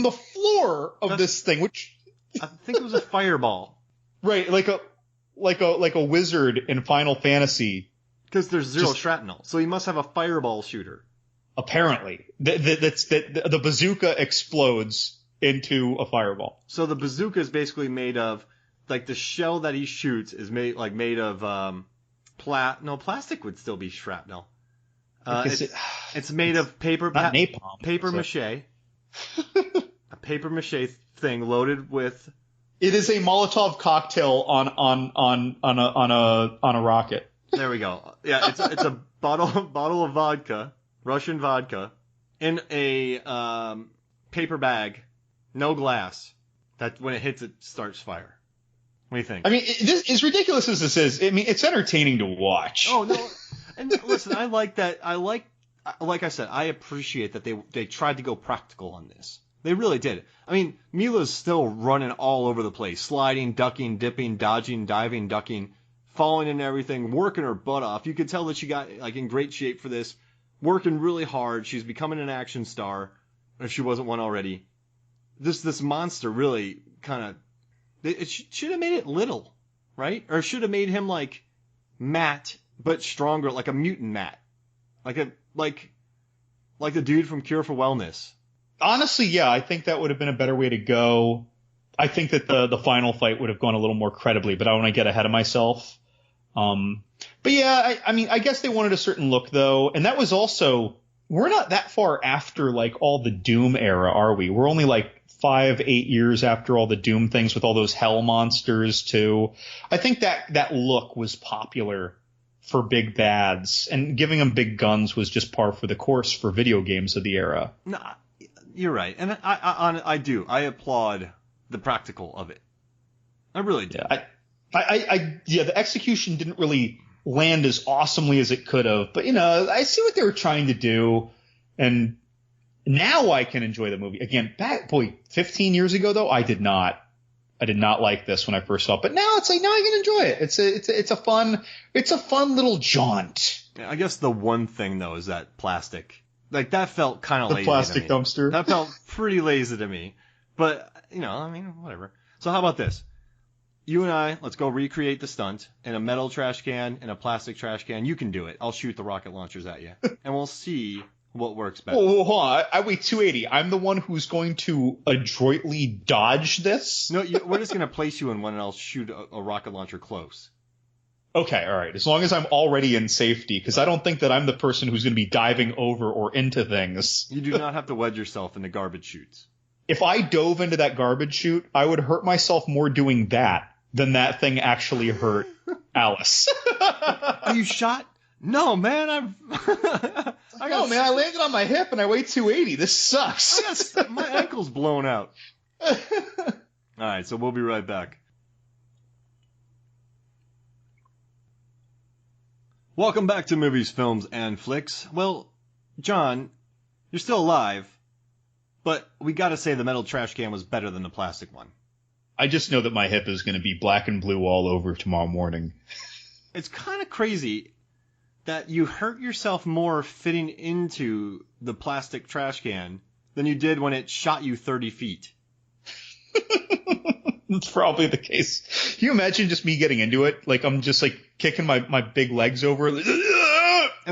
the floor of this thing, which I think it was a fireball. Right, like a wizard in Final Fantasy. Because there's zero shrapnel, so he must have a fireball shooter. Apparently, the bazooka explodes into a fireball. So the bazooka is basically made of, like the shell that he shoots is made of plastic would still be shrapnel. It's made of paper mache. A paper mache thing loaded with. It is a Molotov cocktail on a rocket. There we go. Yeah, it's a bottle of vodka, Russian vodka, in a paper bag, no glass. That when it hits, it starts fire. What do you think? I mean, this, as ridiculous as this is, I mean, it's entertaining to watch. Oh no, and listen, I like that. Like I said, I appreciate that they tried to go practical on this. They really did. I mean, Milla's still running all over the place, sliding, ducking, dipping, dodging, diving, ducking, falling and everything, working her butt off. You could tell that she got like in great shape for this, working really hard. She's becoming an action star, if she wasn't one already. This monster really kind of, it should have made it little, right? Or should have made him like Matt, but stronger, like a mutant Matt, like the dude from Cure for Wellness. Honestly, yeah, I think that would have been a better way to go. I think that the final fight would have gone a little more credibly, but I don't want to get ahead of myself. But yeah, I mean, I guess they wanted a certain look though, and that was also, we're not that far after like all the Doom era, are we? We're only like 5-8 years after all the Doom things with all those hell monsters too. I think that look was popular for big bads, and giving them big guns was just par for the course for video games of the era. No, you're right, and I do. I applaud the practical of it. I really do. Yeah, the execution didn't really land as awesomely as it could have, but you know, I see what they were trying to do, and now I can enjoy the movie. Again, 15 years ago though, I did not like this when I first saw it, but now it's like, now I can enjoy it. It's a fun little jaunt. I guess the one thing though is that plastic, like that felt kind of lazy. The plastic dumpster. That felt pretty lazy to me, but you know, I mean, whatever. So how about this? You and I, let's go recreate the stunt in a metal trash can, in a plastic trash can. You can do it. I'll shoot the rocket launchers at you, and we'll see what works better. Whoa, hold on. I weigh 280. I'm the one who's going to adroitly dodge this? No, we're just going to place you in one, and I'll shoot a rocket launcher close. Okay, all right. As long as I'm already in safety, because I don't think that I'm the person who's going to be diving over or into things. You do not have to wedge yourself into garbage chutes. If I dove into that garbage chute, I would hurt myself more doing that than that thing actually hurt Alice. Are you shot? No, man. Man, I landed on my hip and I weigh 280. This sucks. My ankle's blown out. All right, so we'll be right back. Welcome back to Movies, Films, and Flicks. Well, John, you're still alive, but we gotta say the metal trash can was better than the plastic one. I just know that my hip is going to be black and blue all over tomorrow morning. It's kind of crazy that you hurt yourself more fitting into the plastic trash can than you did when it shot you 30 feet. That's probably the case. Can you imagine just me getting into it? Like I'm just like kicking my big legs over. And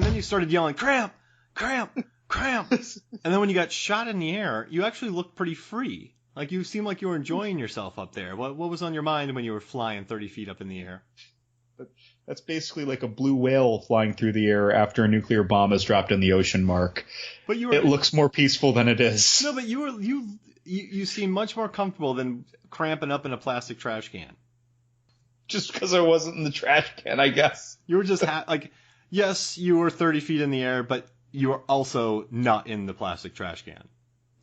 then you started yelling, cramp, cramp, cramp. And then when you got shot in the air, you actually looked pretty free. Like you seemed like you were enjoying yourself up there. What was on your mind when you were flying 30 feet up in the air? That's basically like a blue whale flying through the air after a nuclear bomb is dropped in the ocean, Mark. But it looks more peaceful than it is. No, but you seem much more comfortable than cramping up in a plastic trash can. Just because I wasn't in the trash can, I guess. You were just yes, you were 30 feet in the air, but you are also not in the plastic trash can.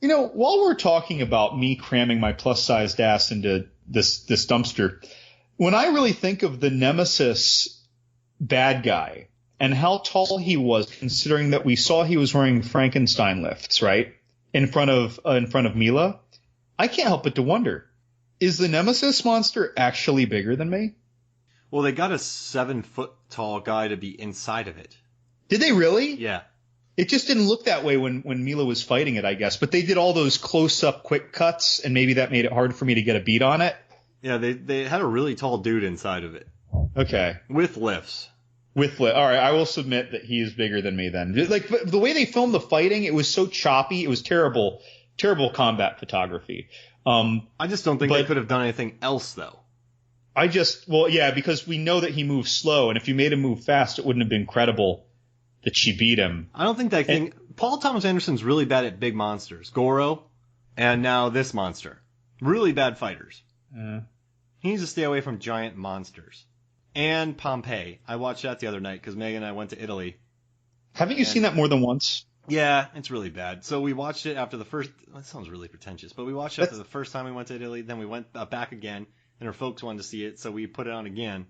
You know, while we're talking about me cramming my plus-sized ass into this dumpster, when I really think of the Nemesis bad guy and how tall he was, considering that we saw he was wearing Frankenstein lifts, right, in front of Milla, I can't help but to wonder, is the Nemesis monster actually bigger than me? Well, they got a 7-foot tall guy to be inside of it. Did they really? Yeah. It just didn't look that way when Milla was fighting it, I guess. But they did all those close-up quick cuts, and maybe that made it hard for me to get a beat on it. Yeah, they had a really tall dude inside of it. Okay. With lifts. All right, I will submit that he is bigger than me then. Like, the way they filmed the fighting, it was so choppy. It was terrible combat photography. I just don't think they could have done anything else, though. Because we know that he moves slow, and if you made him move fast, it wouldn't have been credible that she beat him. I don't think that thing. Paul Thomas Anderson's really bad at big monsters. Goro, and now this monster. Really bad fighters. He needs to stay away from giant monsters. And Pompeii. I watched that the other night because Megan and I went to Italy. Haven't you seen that more than once? Yeah, it's really bad. So we watched it after the first. That sounds really pretentious, but we watched it after the first time we went to Italy. Then we went back again, and our folks wanted to see it, so we put it on again.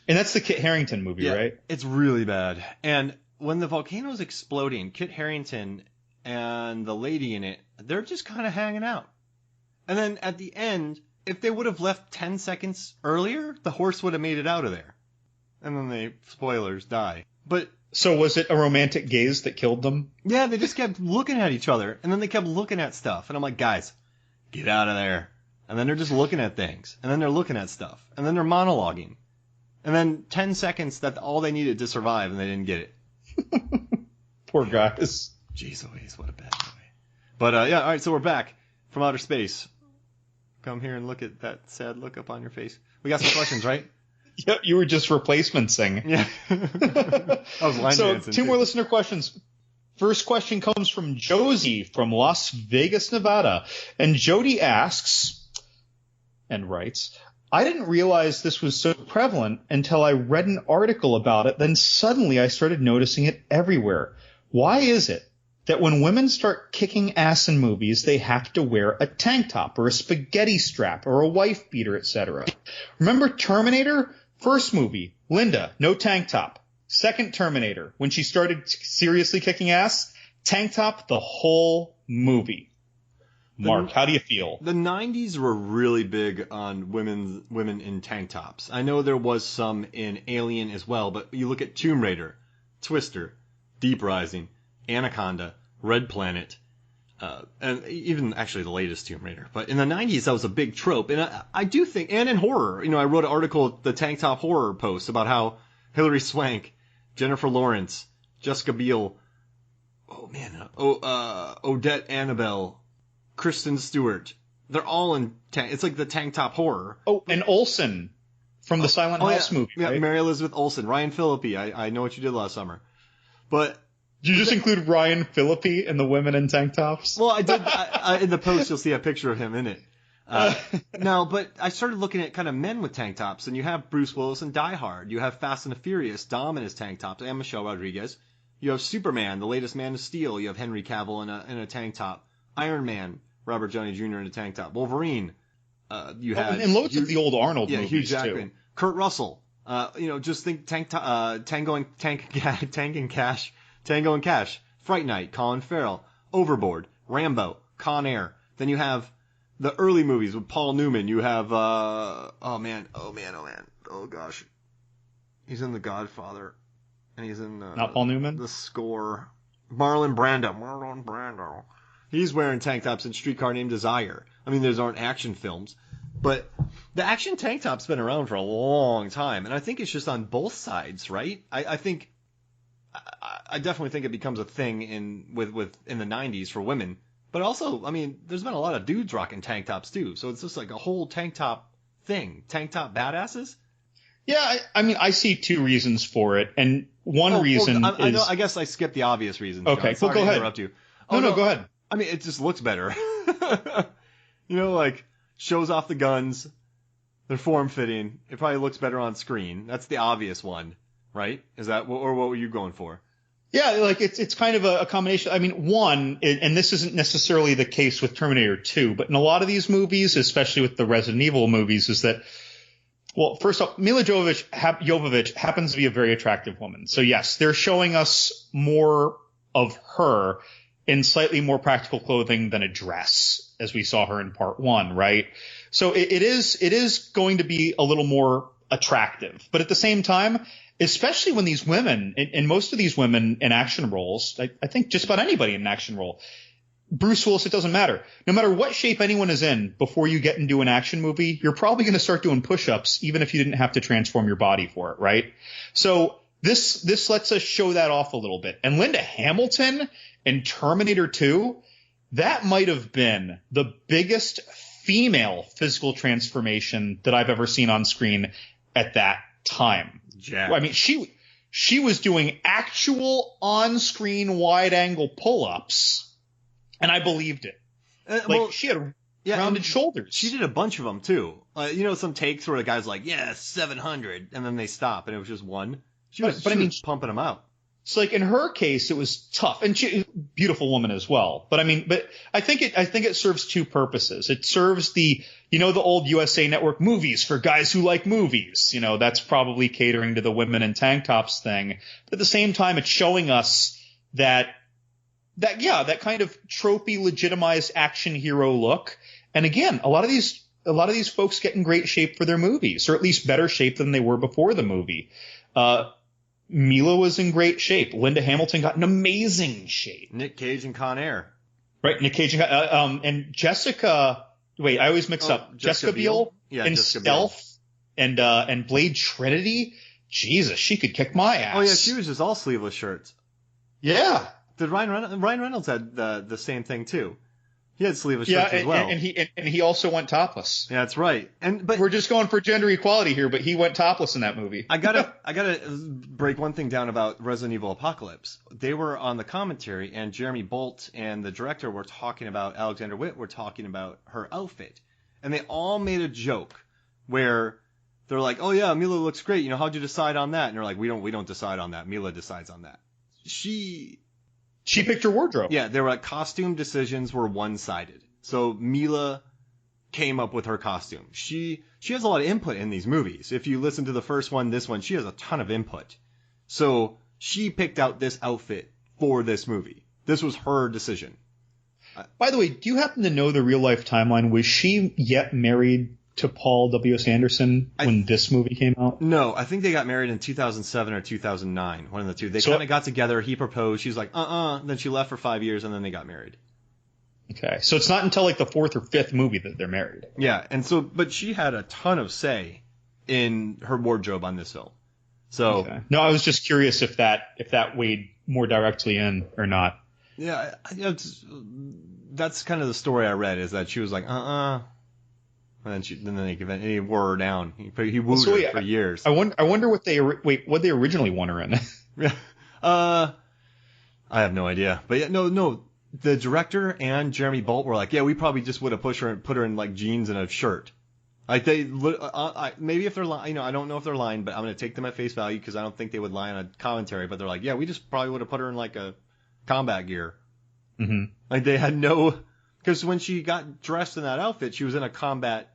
And that's the Kit Harington movie, right? It's really bad. And when the volcano's exploding, Kit Harington and the lady in it, they're just kind of hanging out. And then at the end, if they would have left 10 seconds earlier, the horse would have made it out of there. And then they, spoilers, die. But so was it a romantic gaze that killed them? Yeah, they just kept looking at each other, and then they kept looking at stuff. And I'm like, guys, get out of there. And then they're just looking at things. And then they're looking at stuff. And then they're monologuing. And then 10 seconds, that's all they needed to survive, and they didn't get it. Poor guys. Jeez Louise, what a bad movie. But, all right, so we're back from outer space. Come here and look at that sad look up on your face. We got some questions, right? Yep, you were just replacementsing. Yeah. I was line dancing. Two more listener questions. First question comes from Josie from Las Vegas, Nevada. And Jody asks, and writes, I didn't realize this was so prevalent until I read an article about it. Then suddenly I started noticing it everywhere. Why is it that when women start kicking ass in movies, they have to wear a tank top or a spaghetti strap or a wife beater, etc.? Remember Terminator? First movie, Linda, no tank top. Second Terminator, when she started seriously kicking ass, tank top the whole movie. Mark, how do you feel? The 90s were really big on women in tank tops. I know there was some in Alien as well, but you look at Tomb Raider, Twister, Deep Rising, Anaconda, Red Planet, and even actually the latest Tomb Raider. But in the 90s, that was a big trope. And I do think, and in horror, I wrote an article, the Tank Top Horror Post, about how Hilary Swank, Jennifer Lawrence, Jessica Biel, Odette Annabelle, Kristen Stewart, they're all in it's like the tank top horror. Oh, and Olsen from the Silent House movie, right? Yeah, Mary Elizabeth Olsen, Ryan Phillippe, I know what you did last summer. But did you just include Ryan Phillippe and the women in tank tops? Well, I did. In the post, you'll see a picture of him in it. No, but I started looking at kind of men with tank tops, and you have Bruce Willis in Die Hard. You have Fast and the Furious, Dom in his tank tops, and Michelle Rodriguez. You have Superman, the latest Man of Steel. You have Henry Cavill in a tank top. Iron Man, Robert Downey Jr. in a tank top. Wolverine. You had and loads of the old Arnold movies Hugh Jackman. too. Kurt Russell. Just think Tango and Cash. Fright Night, Colin Farrell. Overboard, Rambo, Con Air. Then you have the early movies with Paul Newman. You have oh gosh, he's in The Godfather, and he's in not Paul Newman. The Score. Marlon Brando. He's wearing tank tops in Streetcar Named Desire. I mean, those aren't action films, but the action tank top's been around for a long time, and I think it's just on both sides, right? I definitely think it becomes a thing in the 90s for women, but also, I mean, there's been a lot of dudes rocking tank tops too, so it's just like a whole tank top thing. Tank top badasses? Yeah, I mean, I see two reasons for it, and one reason is... I guess I skipped the obvious reasons. Okay, well, go ahead. Interrupt you. No, go ahead. I mean, it just looks better. Like, shows off the guns. They're form-fitting. It probably looks better on screen. That's the obvious one, right? Is that, or what were you going for? Yeah, like it's kind of a combination. I mean, one, and this isn't necessarily the case with Terminator 2, but in a lot of these movies, especially with the Resident Evil movies, is that, well, first off, Milla Jovovich happens to be a very attractive woman. So yes, they're showing us more of her in slightly more practical clothing than a dress, as we saw her in part 1, right? So it is going to be a little more attractive, but at the same time, especially when these women, and most of these women in action roles, I think just about anybody in an action role, Bruce Willis, it doesn't matter. No matter what shape anyone is in before you get into an action movie, you're probably going to start doing push-ups, even if you didn't have to transform your body for it, right? So this lets us show that off a little bit. And Linda Hamilton in Terminator 2, that might have been the biggest female physical transformation that I've ever seen on screen at that time. Jack. I mean, she was doing actual on-screen wide-angle pull-ups, and I believed it. She had rounded shoulders. She did a bunch of them too. Some takes where the guy's like, "Yeah, 700," and then they stop, and it was just one. She was pumping them out. So like in her case, it was tough, and she, beautiful woman as well. But I think it serves two purposes. It serves the old USA Network movies for guys who like movies. That's probably catering to the women in tank tops thing. But at the same time, it's showing us that kind of tropey, legitimized action hero look. And again, a lot of these folks get in great shape for their movies, or at least better shape than they were before the movie. Milla was in great shape. Linda Hamilton got in amazing shape. Nick Cage and Con Air. Right, Nick Cage and Jessica. Wait, I always mix up Jessica Biel in Stealth and Blade Trinity. Jesus, she could kick my ass. Oh yeah, she was just all sleeveless shirts. Yeah. Did Ryan Reynolds had the same thing too? He had sleeveless shirts as well. And he also went topless. Yeah, that's right. But we're just going for gender equality here, but he went topless in that movie. I gotta break one thing down about Resident Evil Apocalypse. They were on the commentary, and Jeremy Bolt and the director were talking about Alexander Witt were talking about her outfit, and they all made a joke where they're like, "Oh yeah, Milla looks great. How'd you decide on that?" And they're like, "We don't decide on that. Milla decides on that." She picked her wardrobe. Yeah, there were costume decisions were one-sided. So Milla came up with her costume. She has a lot of input in these movies. If you listen to the first one, this one, she has a ton of input. So she picked out this outfit for this movie. This was her decision. By the way, do you happen to know the real-life timeline? Was she yet married to Paul W.S. Anderson when this movie came out? No, I think they got married in 2007 or 2009, one of the two. They kind of got together, he proposed, she's like, then she left for 5 years, and then they got married. Okay, so it's not until like the fourth or fifth movie that they're married. Yeah, but she had a ton of say in her wardrobe on this film. So okay. No, I was just curious if that weighed more directly in or not. Yeah, that's kind of the story I read, is that she was like, and then he wore her down. He wooed her for years. I wonder what they originally want her in. I have no idea. But yeah, no. The director and Jeremy Bolt were like, yeah, we probably just would have put her in like jeans and a shirt. Like maybe if they're lying, I don't know if they're lying, but I'm gonna take them at face value because I don't think they would lie on a commentary. But they're like, yeah, we just probably would have put her in like a combat gear. Mm-hmm. Like they had because when she got dressed in that outfit, she was in a combat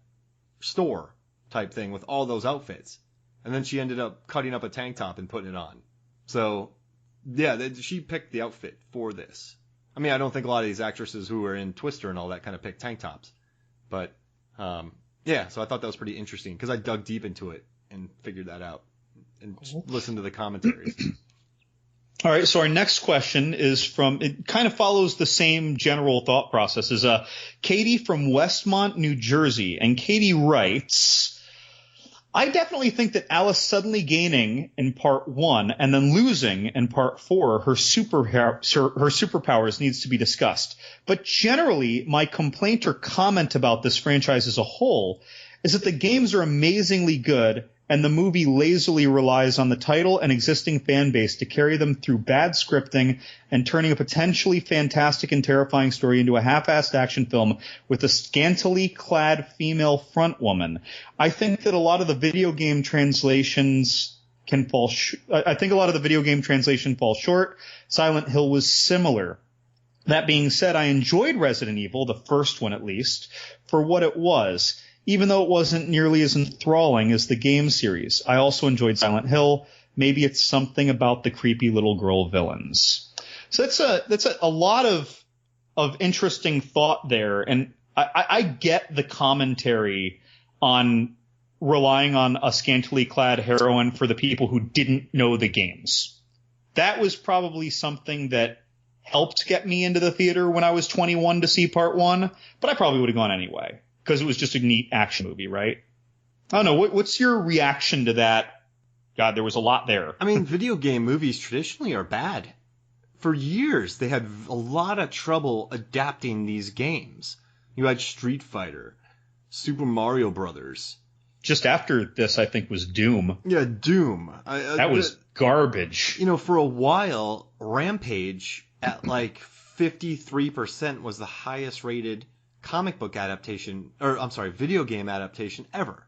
store type thing with all those outfits, and then she ended up cutting up a tank top and putting it on. So yeah, she picked the outfit for this. I mean, I don't think a lot of these actresses who are in Twister and all that kind of pick tank tops, but yeah. So I thought that was pretty interesting because I dug deep into it and figured that out and listened to the commentaries. All right, so our next question is it kind of follows the same general thought process, is Katie from Westmont, New Jersey. And Katie writes, I definitely think that Alice suddenly gaining in part 1 and then losing in part 4 her superpowers needs to be discussed. But generally, my complaint or comment about this franchise as a whole is that the games are amazingly good, and the movie lazily relies on the title and existing fan base to carry them through bad scripting and turning a potentially fantastic and terrifying story into a half-assed action film with a scantily clad female front woman. I think that a lot of the video game translations can fall. I think a lot of the video game translation falls short. Silent Hill was similar. That being said, I enjoyed Resident Evil, the first one at least, for what it was, even though it wasn't nearly as enthralling as the game series. I also enjoyed Silent Hill. Maybe it's something about the creepy little girl villains. So that's a lot of interesting thought there, and I get the commentary on relying on a scantily clad heroine for the people who didn't know the games. That was probably something that helped get me into the theater when I was 21 to see part 1, but I probably would have gone anyway because it was just a neat action movie, right? I don't know. What's your reaction to that? God, there was a lot there. I mean, video game movies traditionally are bad. For years, they had a lot of trouble adapting these games. You had Street Fighter, Super Mario Brothers. Just after this, I think, was Doom. Yeah, Doom. That was garbage. You know, for a while, Rampage at like 53% was the highest rated comic book adaptation, or I'm sorry, video game adaptation ever.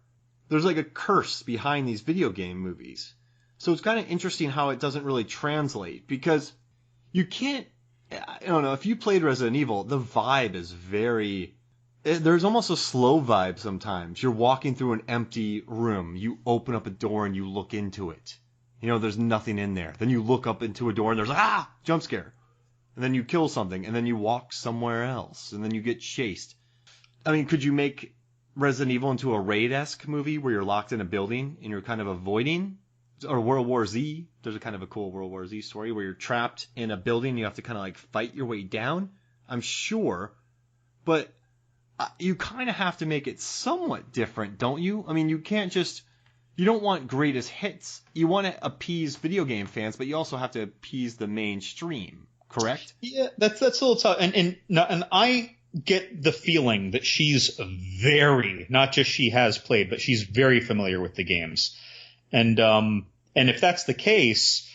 There's like a curse behind these video game movies. So it's kind of interesting how it doesn't really translate, because you can't, I don't know, if you played Resident Evil, the vibe is there's almost a slow vibe sometimes. You're walking through an empty room. You open up a door and you look into it. You know, there's nothing in there. Then you look up into a door and there's jump scare. And then you kill something and then you walk somewhere else and then you get chased. I mean, could you make Resident Evil into a Raid-esque movie where you're locked in a building and you're kind of avoiding? Or World War Z. There's a kind of a cool World War Z story where you're trapped in a building and you have to kind of like fight your way down. I'm sure. But you kind of have to make it somewhat different, don't you? I mean, you don't want greatest hits. You want to appease video game fans, but you also have to appease the mainstream, correct? Yeah, that's a little tough. And I get the feeling that she's not just she has played, but she's very familiar with the games. And if that's the case,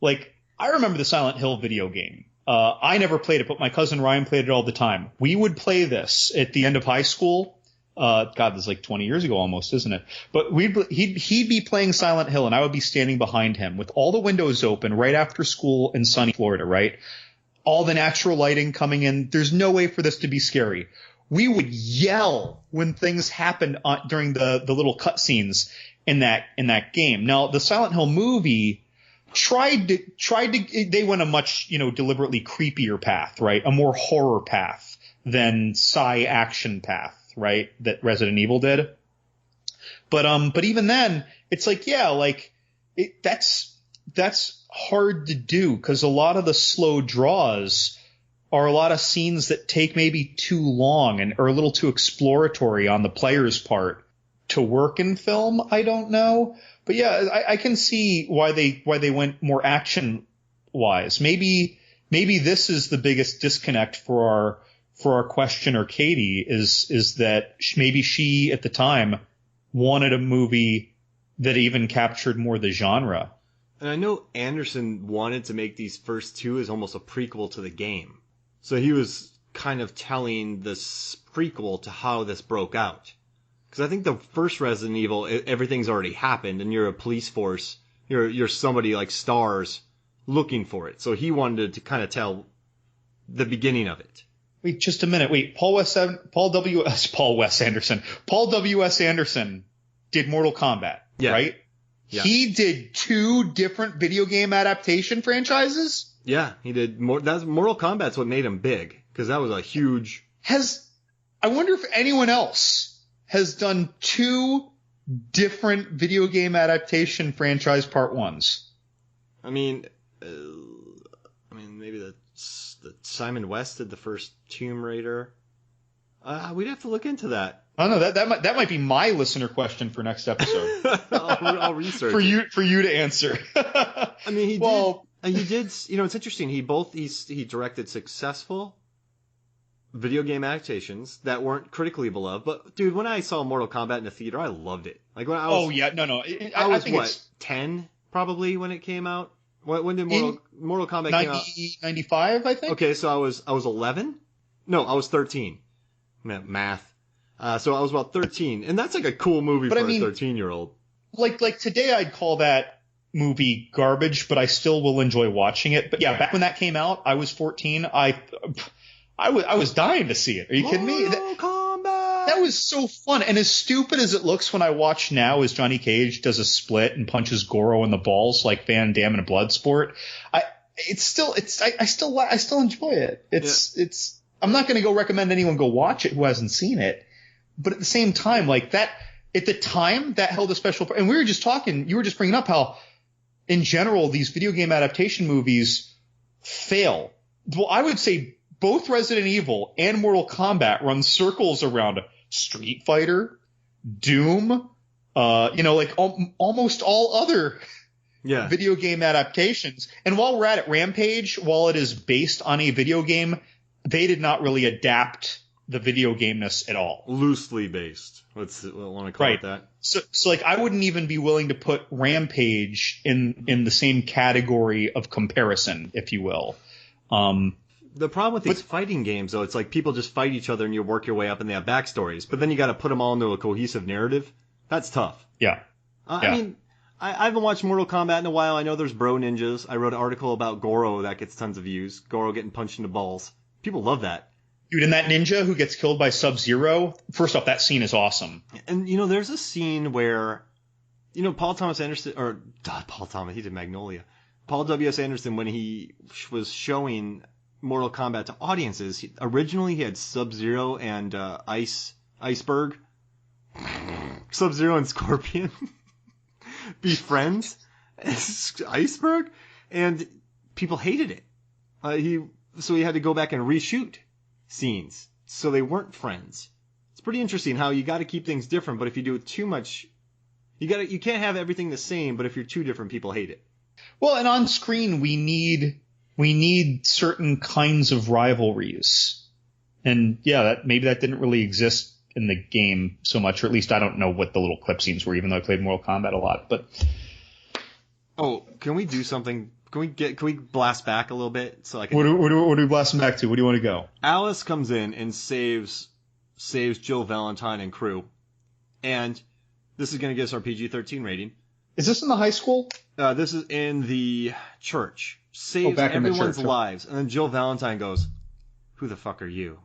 like, I remember the Silent Hill video game. I never played it, but my cousin Ryan played it all the time. We would play this at the end of high school. God, this is like 20 years ago almost, isn't it? But he'd be playing Silent Hill and I would be standing behind him with all the windows open right after school in sunny Florida, right? All the natural lighting coming in. There's no way for this to be scary. We would yell when things happened during the little cutscenes in that game. Now, the Silent Hill movie tried to they went a much, deliberately creepier path, right? A more horror path than sci action path, right? That Resident Evil did. But even then, it's like, yeah, like that's hard to do because a lot of the slow draws are a lot of scenes that take maybe too long and are a little too exploratory on the player's part to work in film. I don't know. But yeah, I can see why they went more action wise. Maybe this is the biggest disconnect for our questioner Katie is that maybe she at the time wanted a movie that even captured more the genre. And I know Anderson wanted to make these first two as almost a prequel to the game. So he was kind of telling this prequel to how this broke out. Because I think the first Resident Evil, everything's already happened, and you're a police force. You're somebody like Stars looking for it. So he wanted to kind of tell the beginning of it. Wait, just a minute. Wait, Paul W.S. Anderson did Mortal Kombat, right? Yeah. He did 2 different video game adaptation franchises? Yeah, he did. That's Mortal Kombat's what made him big, because that was a huge. I wonder if anyone else has done 2 different video game adaptation franchise part 1s. I mean, maybe the Simon West did the first Tomb Raider. We'd have to look into that. I don't know. That might be my listener question for next episode. I'll research for you to answer. I mean, he did. It's interesting. He directed successful video game adaptations that weren't critically beloved. But dude, when I saw Mortal Kombat in the theater, I loved it. Like when I was, I think 10 probably when it came out. When did Mortal Kombat came out? 95, I think. Okay, so I was 11. No, I was 13. Math. So I was about 13, and that's like a cool movie for a 13-year-old. Like today, I'd call that movie garbage, but I still will enjoy watching it. But yeah, back when that came out, I was 14. I was dying to see it. Are you kidding me? Mortal Kombat! That was so fun. And as stupid as it looks when I watch now, as Johnny Cage does a split and punches Goro in the balls like Van Damme in a Bloodsport, I still enjoy it. It's I'm not going to go recommend anyone go watch it who hasn't seen it, but at the same time, like that at the time that held a special. And we were just talking. You were just bringing up how, in general, these video game adaptation movies fail. Well, I would say both Resident Evil and Mortal Kombat run circles around Street Fighter, Doom, like almost all other video game adaptations. And while we're at it, Rampage, while it is based on a video game, they did not really adapt the video gameness at all. Loosely based. Want to call it that. So like I wouldn't even be willing to put Rampage in the same category of comparison, if you will. The problem with these fighting games, though, it's like people just fight each other and you work your way up and they have backstories. But then you got to put them all into a cohesive narrative. That's tough. Yeah. I mean, I haven't watched Mortal Kombat in a while. I know there's bro ninjas. I wrote an article about Goro that gets tons of views. Goro getting punched in the balls. People love that. Dude, and that ninja who gets killed by Sub-Zero, first off, that scene is awesome. And, there's a scene where, Paul Thomas Anderson, or Paul Thomas, he did Magnolia. Paul W.S. Anderson, when he was showing Mortal Kombat to audiences, originally he had Sub-Zero and Iceberg. Sub-Zero and Scorpion be friends. Iceberg? And people hated it. So he had to go back and reshoot scenes, so they weren't friends. It's pretty interesting how you got to keep things different, but if you do it too much, you can't have everything the same. But if you're two different, people hate it. Well, and on screen we need certain kinds of rivalries, and maybe that didn't really exist in the game so much, or at least I don't know what the little clip scenes were, even though I played Mortal Kombat a lot. But can we do something? Can we blast back a little bit so I can? What are we blasting back to? Where do you want to go? Alice comes in and saves Jill Valentine and crew, and this is going to give us our PG-13 rating. Is this in the high school? This is in the church. Saves everyone's lives, and then Jill Valentine goes, "Who the fuck are you?"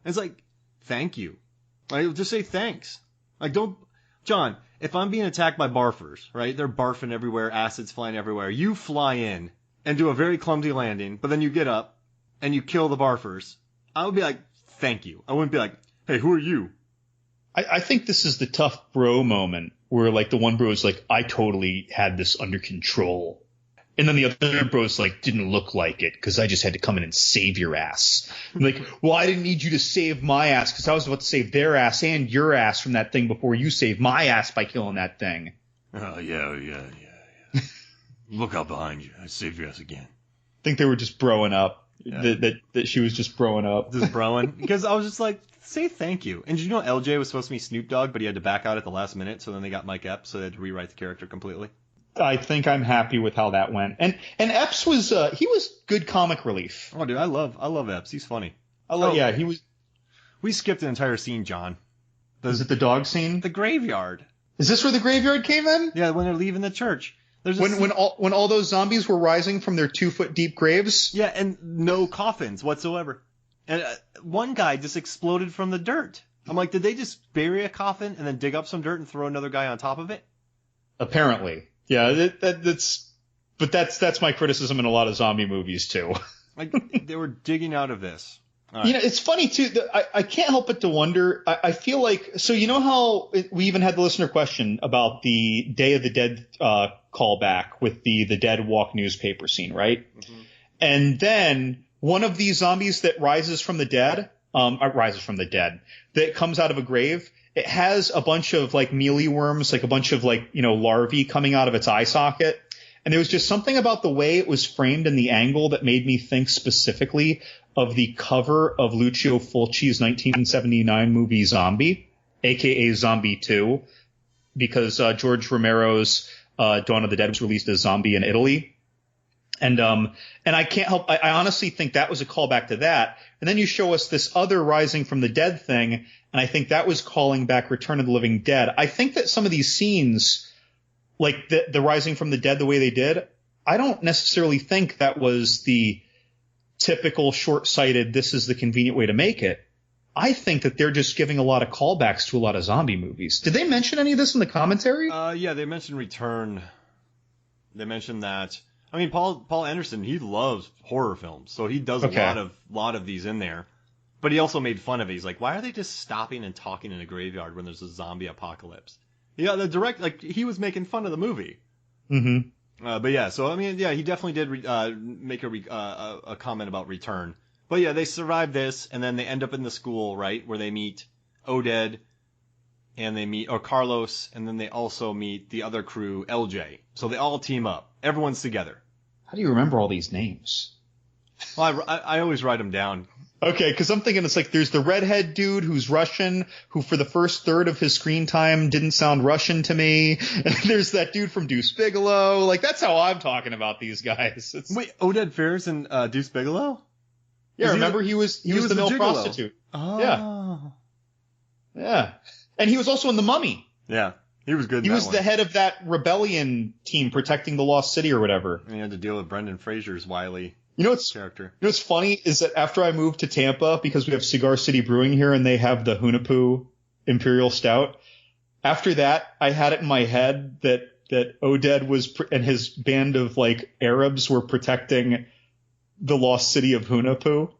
And it's like, "Thank you." Like, just say thanks. Like, don't, John. If I'm being attacked by barfers, right? They're barfing everywhere, acid's flying everywhere. You fly in and do a very clumsy landing, but then you get up and you kill the barfers. I would be like, thank you. I wouldn't be like, hey, who are you? I think this is the tough bro moment where, like, the one bro is like, I totally had this under control. And then the other bro's like, didn't look like it because I just had to come in and save your ass. I'm like, well, I didn't need you to save my ass because I was about to save their ass and your ass from that thing before you saved my ass by killing that thing. Oh, yeah. Look out behind you. I saved your ass again. I think they were just broing up. Yeah. That she was just broing up. Just broing? Because I was just like, say thank you. And did you know LJ was supposed to be Snoop Dogg, but he had to back out at the last minute, so then they got Mike Epps, so they had to rewrite the character completely. I think I'm happy with how that went. And Epps was he was good comic relief. Oh, dude, I love Epps. He's funny. He was. We skipped an entire scene, John. Is it the dog scene? The graveyard. Is this where the graveyard came in? Yeah, when they're leaving the church. When all those zombies were rising from their 2-foot deep graves. Yeah, and no coffins whatsoever. And one guy just exploded from the dirt. I'm like, did they just bury a coffin and then dig up some dirt and throw another guy on top of it? Apparently. Yeah, that's my criticism in a lot of zombie movies too. Like, they were digging out of this. Right. It's funny too. I can't help but to wonder. I feel like, so you know how we even had the listener question about the Day of the Dead callback with the Dead Walk newspaper scene, right? Mm-hmm. And then one of these zombies that rises from the dead, that comes out of a grave. It has a bunch of like mealy worms, like a bunch of like, larvae coming out of its eye socket. And there was just something about the way it was framed and the angle that made me think specifically of the cover of Lucio Fulci's 1979 movie Zombie, aka Zombie 2, because George Romero's Dawn of the Dead was released as Zombie in Italy. And I can't help, I honestly think that was a callback to that. And then you show us this other Rising from the Dead thing, and I think that was calling back Return of the Living Dead. I think that some of these scenes like the rising from the dead the way they did, I don't necessarily think that was the typical short-sighted, this is the convenient way to make it. I think that they're just giving a lot of callbacks to a lot of zombie movies. Did they mention any of this in the commentary? Yeah, they mentioned Return. They mentioned that. I mean, Paul Anderson, he loves horror films, so he does a lot of these in there. But he also made fun of it. He's like, why are they just stopping and talking in a graveyard when there's a zombie apocalypse? Yeah, he was making fun of the movie. Mm-hmm. But yeah, so I mean, yeah, he definitely did make a comment about Return. But yeah, they survive this, and then they end up in the school, right, where they meet Oded, and they meet Carlos, and then they also meet the other crew, LJ. So they all team up. Everyone's together. How do you remember all these names? Well, I always write them down. Okay, because I'm thinking it's like there's the redhead dude who's Russian, who for the first third of his screen time didn't sound Russian to me. And there's that dude from Deuce Bigalow. Like, that's how I'm talking about these guys. Wait, Oded Fehr's in Deuce Bigalow? Yeah, remember he was the male prostitute. Oh. Yeah. Yeah. And he was also in The Mummy. Yeah, he was good in He was the head of that rebellion team protecting the Lost City or whatever. And he had to deal with Brendan Fraser's wily character. You know what's funny is that after I moved to Tampa, because we have Cigar City Brewing here and they have the Hunahpu Imperial Stout, after that I had it in my head that Oded was and his band of like Arabs were protecting the Lost City of Hunahpu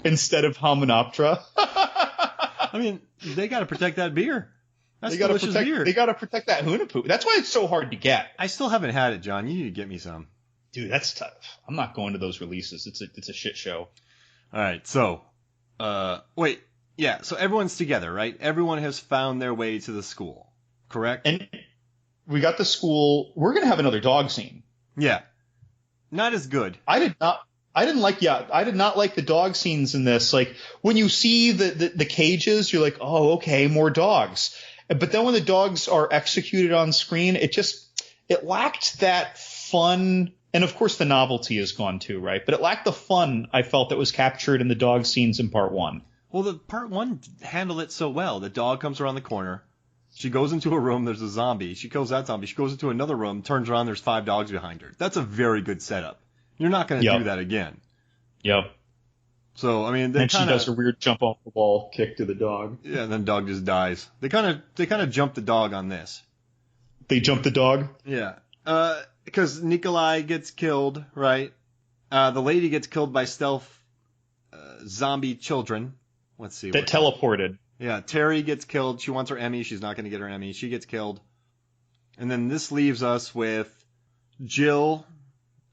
instead of Hamunaptra. I mean, they got to protect that beer. That's delicious beer. They got to protect that Hunahpu. That's why it's so hard to get. I still haven't had it, John. You need to get me some. Dude, that's tough. I'm not going to those releases. It's a shit show. All right, so wait, yeah. So everyone's together, right? Everyone has found their way to the school, correct? And we got the school. We're gonna have another dog scene. Yeah, not as good. I did not like the dog scenes in this. Like when you see the cages, you're like, oh, okay, more dogs. But then when the dogs are executed on screen, it lacked that fun. And of course the novelty is gone too, right? But it lacked the fun I felt that was captured in the dog scenes in part one. Well, the part one handled it so well. The dog comes around the corner. She goes into a room. There's a zombie. She kills that zombie. She goes into another room, turns around. There's 5 dogs behind her. That's a very good setup. You're not going to do that again. Yep. So, I mean, she does a weird jump off the wall kick to the dog. Yeah, and then dog just dies. They kind of jump the dog on this. They jump the dog? Yeah. Because Nikolai gets killed, right? The lady gets killed by stealth zombie children. Let's see. That teleported. Yeah, Terry gets killed. She wants her Emmy. She's not going to get her Emmy. She gets killed. And then this leaves us with Jill,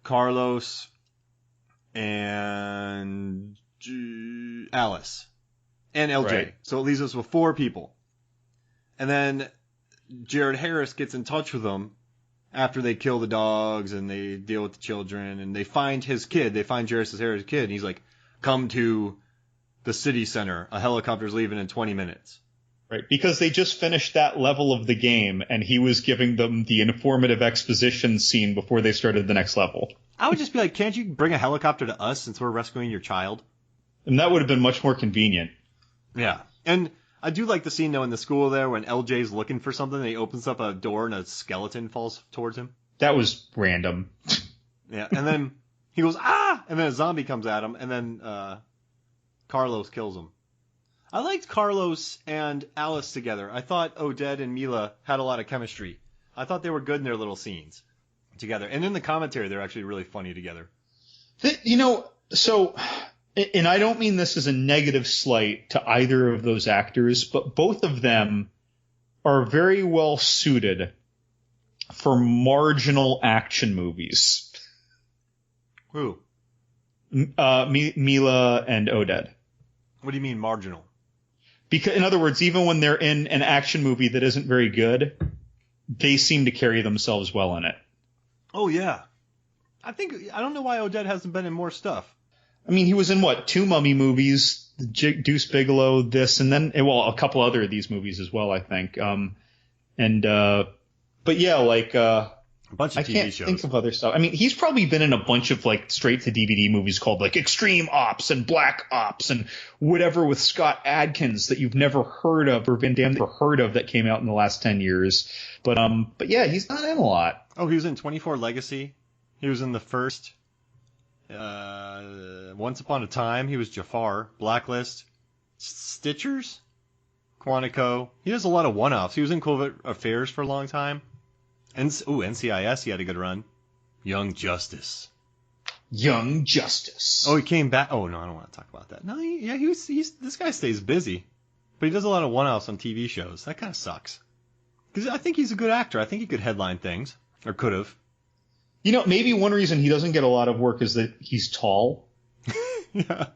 Carlos, and Alice. And LJ. Right. So it leaves us with 4 people. And then Jared Harris gets in touch with them after they kill the dogs and they deal with the children and they find his kid. They find Jared Harris' kid. And he's like, come to the city center. A helicopter's leaving in 20 minutes. Right, because they just finished that level of the game, and he was giving them the informative exposition scene before they started the next level. I would just be like, can't you bring a helicopter to us since we're rescuing your child? And that would have been much more convenient. Yeah, and I do like the scene, though, in the school there when LJ's looking for something, and he opens up a door and a skeleton falls towards him. That was random. Yeah, and then he goes, ah! And then a zombie comes at him, and then Carlos kills him. I liked Carlos and Alice together. I thought Oded and Milla had a lot of chemistry. I thought they were good in their little scenes together. And in the commentary, they're actually really funny together. And I don't mean this as a negative slight to either of those actors, but both of them are very well suited for marginal action movies. Who? Milla and Oded. What do you mean marginal? Because, in other words, even when they're in an action movie that isn't very good, they seem to carry themselves well in it. Oh, yeah. I don't know why Oded hasn't been in more stuff. I mean, he was in, 2 Mummy movies, Deuce Bigalow, this, and then, a couple other of these movies as well, I think. But yeah, A bunch I of TV can't shows. think of other stuff. I mean, he's probably been in a bunch of like straight to DVD movies called like Extreme Ops and Black Ops and whatever with Scott Adkins that you've never heard of or Van Damme never heard of that came out in the last 10 years. But yeah, he's not in a lot. Oh, he was in 24 Legacy. He was in the first Once Upon a Time. He was Jafar. Blacklist. Stitchers? Quantico. He does a lot of one-offs. He was in Covert Affairs for a long time. NCIS, he had a good run. Young Justice. Young Justice. Oh, he came back. Oh, no, I don't want to talk about that. No, this guy stays busy. But he does a lot of one-offs on TV shows. That kind of sucks. Because I think he's a good actor. I think he could headline things. Or could have. You know, maybe one reason he doesn't get a lot of work is that he's tall. Yeah.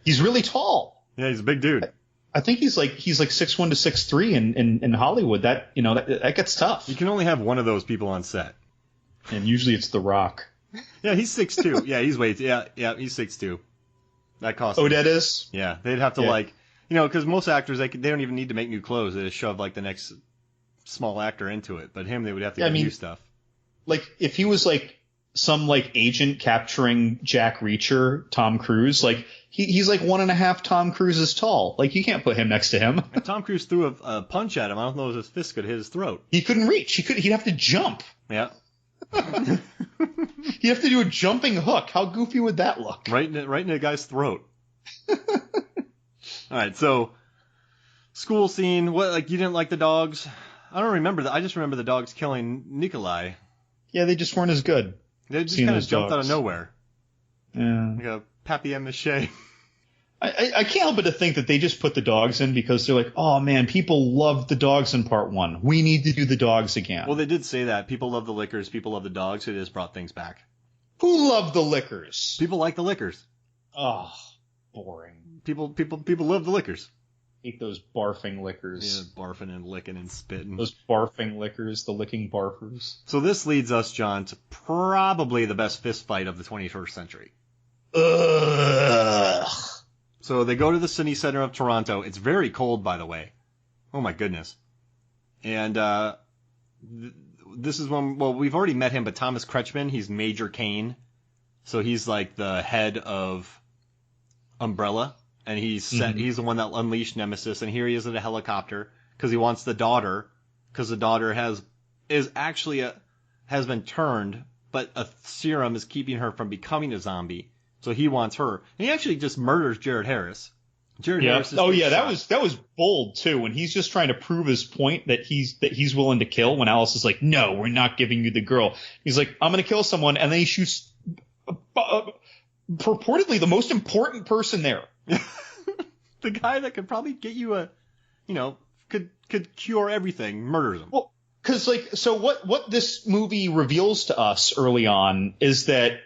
He's really tall. Yeah, he's a big dude. I think he's like 6'1" to 6'3" in Hollywood. That gets tough. You can only have one of those people on set. And usually it's The Rock. Yeah, he's 6'2". Yeah, he's he's 6'2". That costs. Odette is? Yeah, they'd have to because most actors they don't even need to make new clothes. They just shove like the next small actor into it. But him, they would have to get new stuff. Like if he was like some like agent capturing Jack Reacher, Tom Cruise, like he's like 1.5 Tom Cruises tall. Like you can't put him next to him. If Tom Cruise threw a punch at him, I don't know if his fist could hit his throat. He couldn't reach. He'd have to jump. Yeah. He'd have to do a jumping hook. How goofy would that look? Right in a guy's throat. All right, so school scene. What, like, you didn't like the dogs? I don't remember that. I just remember the dogs killing Nikolai. Yeah, they just weren't as good. They just kind of jumped out of nowhere. Yeah. Like a papier-mâché. I can't help but to think that they just put the dogs in because they're like, oh man, people loved the dogs in part 1. We need to do the dogs again. Well, they did say that. People love the liquors. People love the dogs. So they just brought things back. Who loved the liquors? People like the liquors. Oh, boring. People love the liquors. Hate those barfing liquors. Yeah, barfing and licking and spitting. Those barfing liquors, the licking barfers. So this leads us, John, to probably the best fist fight of the 21st century. Ugh. So they go to the city center of Toronto. It's very cold, by the way. Oh my goodness. And this is when, well, we've already met him, but Thomas Kretschmann, he's Major Kane. So he's like the head of Umbrella. And he's the one that unleashed Nemesis. And here he is in a helicopter because he wants the daughter. Because the daughter has been turned, but a serum is keeping her from becoming a zombie. So he wants her. And he actually just murders Jared Harris. Harris is that was bold too. When he's just trying to prove his point that he's willing to kill. When Alice is like, no, we're not giving you the girl. He's like, I'm going to kill someone, and then he shoots purportedly the most important person there. The guy that could probably get you could cure everything, murders him. Well, because so what this movie reveals to us early on is that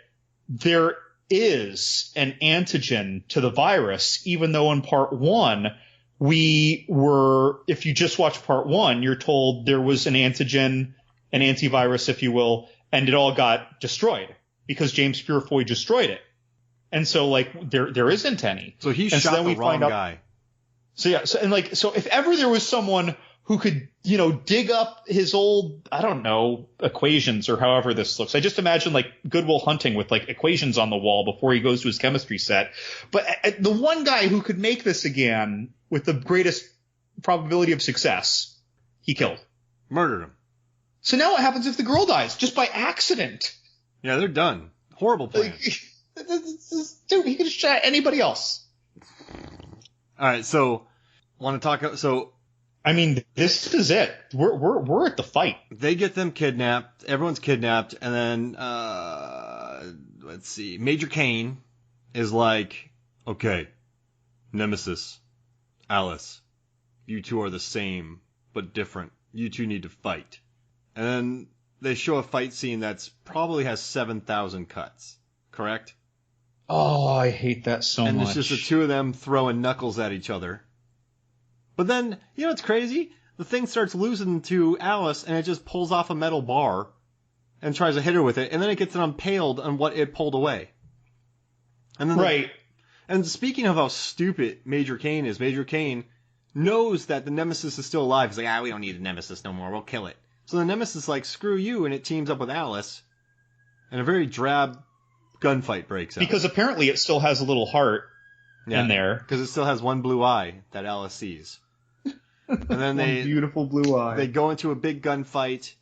there is an antigen to the virus, even though in part 1 if you just watch part 1, you're told there was an antigen, an antivirus, if you will, and it all got destroyed because James Purefoy destroyed it. And so like there isn't any. So he shot the wrong guy. So yeah, so if ever there was someone who could, dig up his old, I don't know, equations or however this looks. I just imagine like Good Will Hunting with like equations on the wall before he goes to his chemistry set. But the one guy who could make this again with the greatest probability of success, he killed. Murdered him. So now what happens if the girl dies just by accident? Yeah, they're done. Horrible plan. Dude, he could have shot anybody else. All right, so want to talk? So I mean, this is it. We're at the fight. They get them kidnapped. Everyone's kidnapped, and then let's see. Major Kane is like, okay, Nemesis, Alice, you two are the same but different. You two need to fight. And then they show a fight scene that's probably has 7,000 cuts. Correct? Oh, I hate that so much. And it's just the two of them throwing knuckles at each other. But then, you know what's crazy? The thing starts losing to Alice, and it just pulls off a metal bar and tries to hit her with it, and then it gets impaled on what it pulled away. And then right. And speaking of how stupid Major Kane is, Major Kane knows that the Nemesis is still alive. He's like, we don't need the Nemesis no more. We'll kill it. So the Nemesis is like, screw you, and it teams up with Alice, and a very drab gunfight breaks out. Because apparently it still has a little heart in there. Because it still has one blue eye that Alice sees. And then One beautiful blue eye. They go into a big gunfight,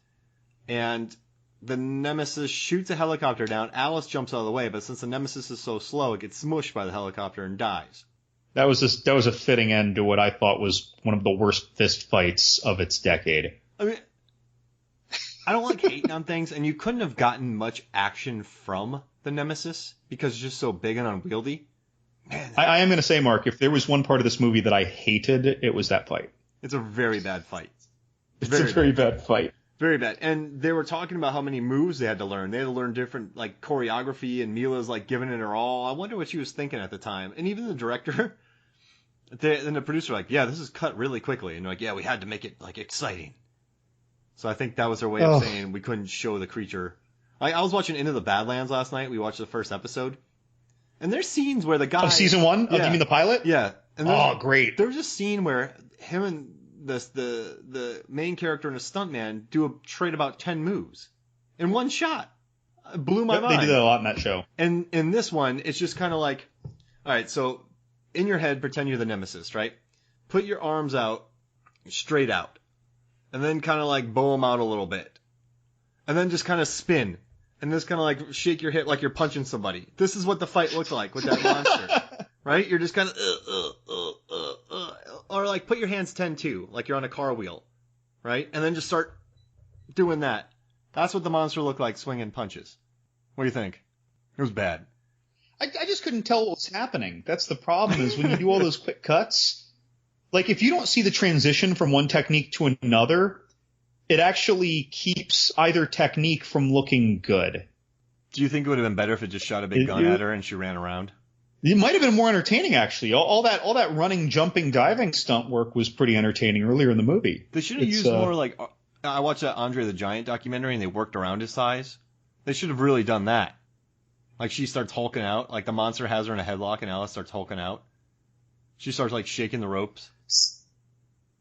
and the Nemesis shoots a helicopter down. Alice jumps out of the way, but since the Nemesis is so slow, it gets smushed by the helicopter and dies. That was a fitting end to what I thought was one of the worst fist fights of its decade. I mean, I don't like hating on things, and you couldn't have gotten much action from the Nemesis because it's just so big and unwieldy. Man, I am going to say, Mark, if there was one part of this movie that I hated, it was that fight. It's a very bad fight. It's a very bad fight. Very bad. And they were talking about how many moves they had to learn. They had to learn different, like, choreography, and Milla's, like, giving it her all. I wonder what she was thinking at the time. And even the director, and the producer were like, yeah, this is cut really quickly. And they're like, yeah, we had to make it, like, exciting. So I think that was their way of saying we couldn't show the creature. I was watching Into the Badlands last night. We watched the first episode. And there's scenes where the guy... Of season 1? Yeah. You mean the pilot? Yeah. And great. There's a scene where him and the main character and a stuntman do a trade about 10 moves in one shot. It blew my mind. They do that a lot in that show. And in this one, it's just kind of like, all right, so in your head, pretend you're the Nemesis, right? Put your arms out, straight out, and then kind of like bow them out a little bit. And then just kind of spin. And just kind of like shake your hip like you're punching somebody. This is what the fight looked like with that monster. Right? You're just kind of, or like put your hands 10-2, like you're on a car wheel. Right? And then just start doing that. That's what the monster looked like swinging punches. What do you think? It was bad. I just couldn't tell what was happening. That's the problem, is when you do all those quick cuts, like if you don't see the transition from one technique to another, it actually keeps either technique from looking good. Do you think it would have been better if it just shot a big gun at her and she ran around? It might have been more entertaining, actually. All that running, jumping, diving stunt work was pretty entertaining earlier in the movie. They should have used more like... I watched that Andre the Giant documentary and they worked around his size. They should have really done that. Like she starts hulking out. Like the monster has her in a headlock and Alice starts hulking out. She starts like shaking the ropes.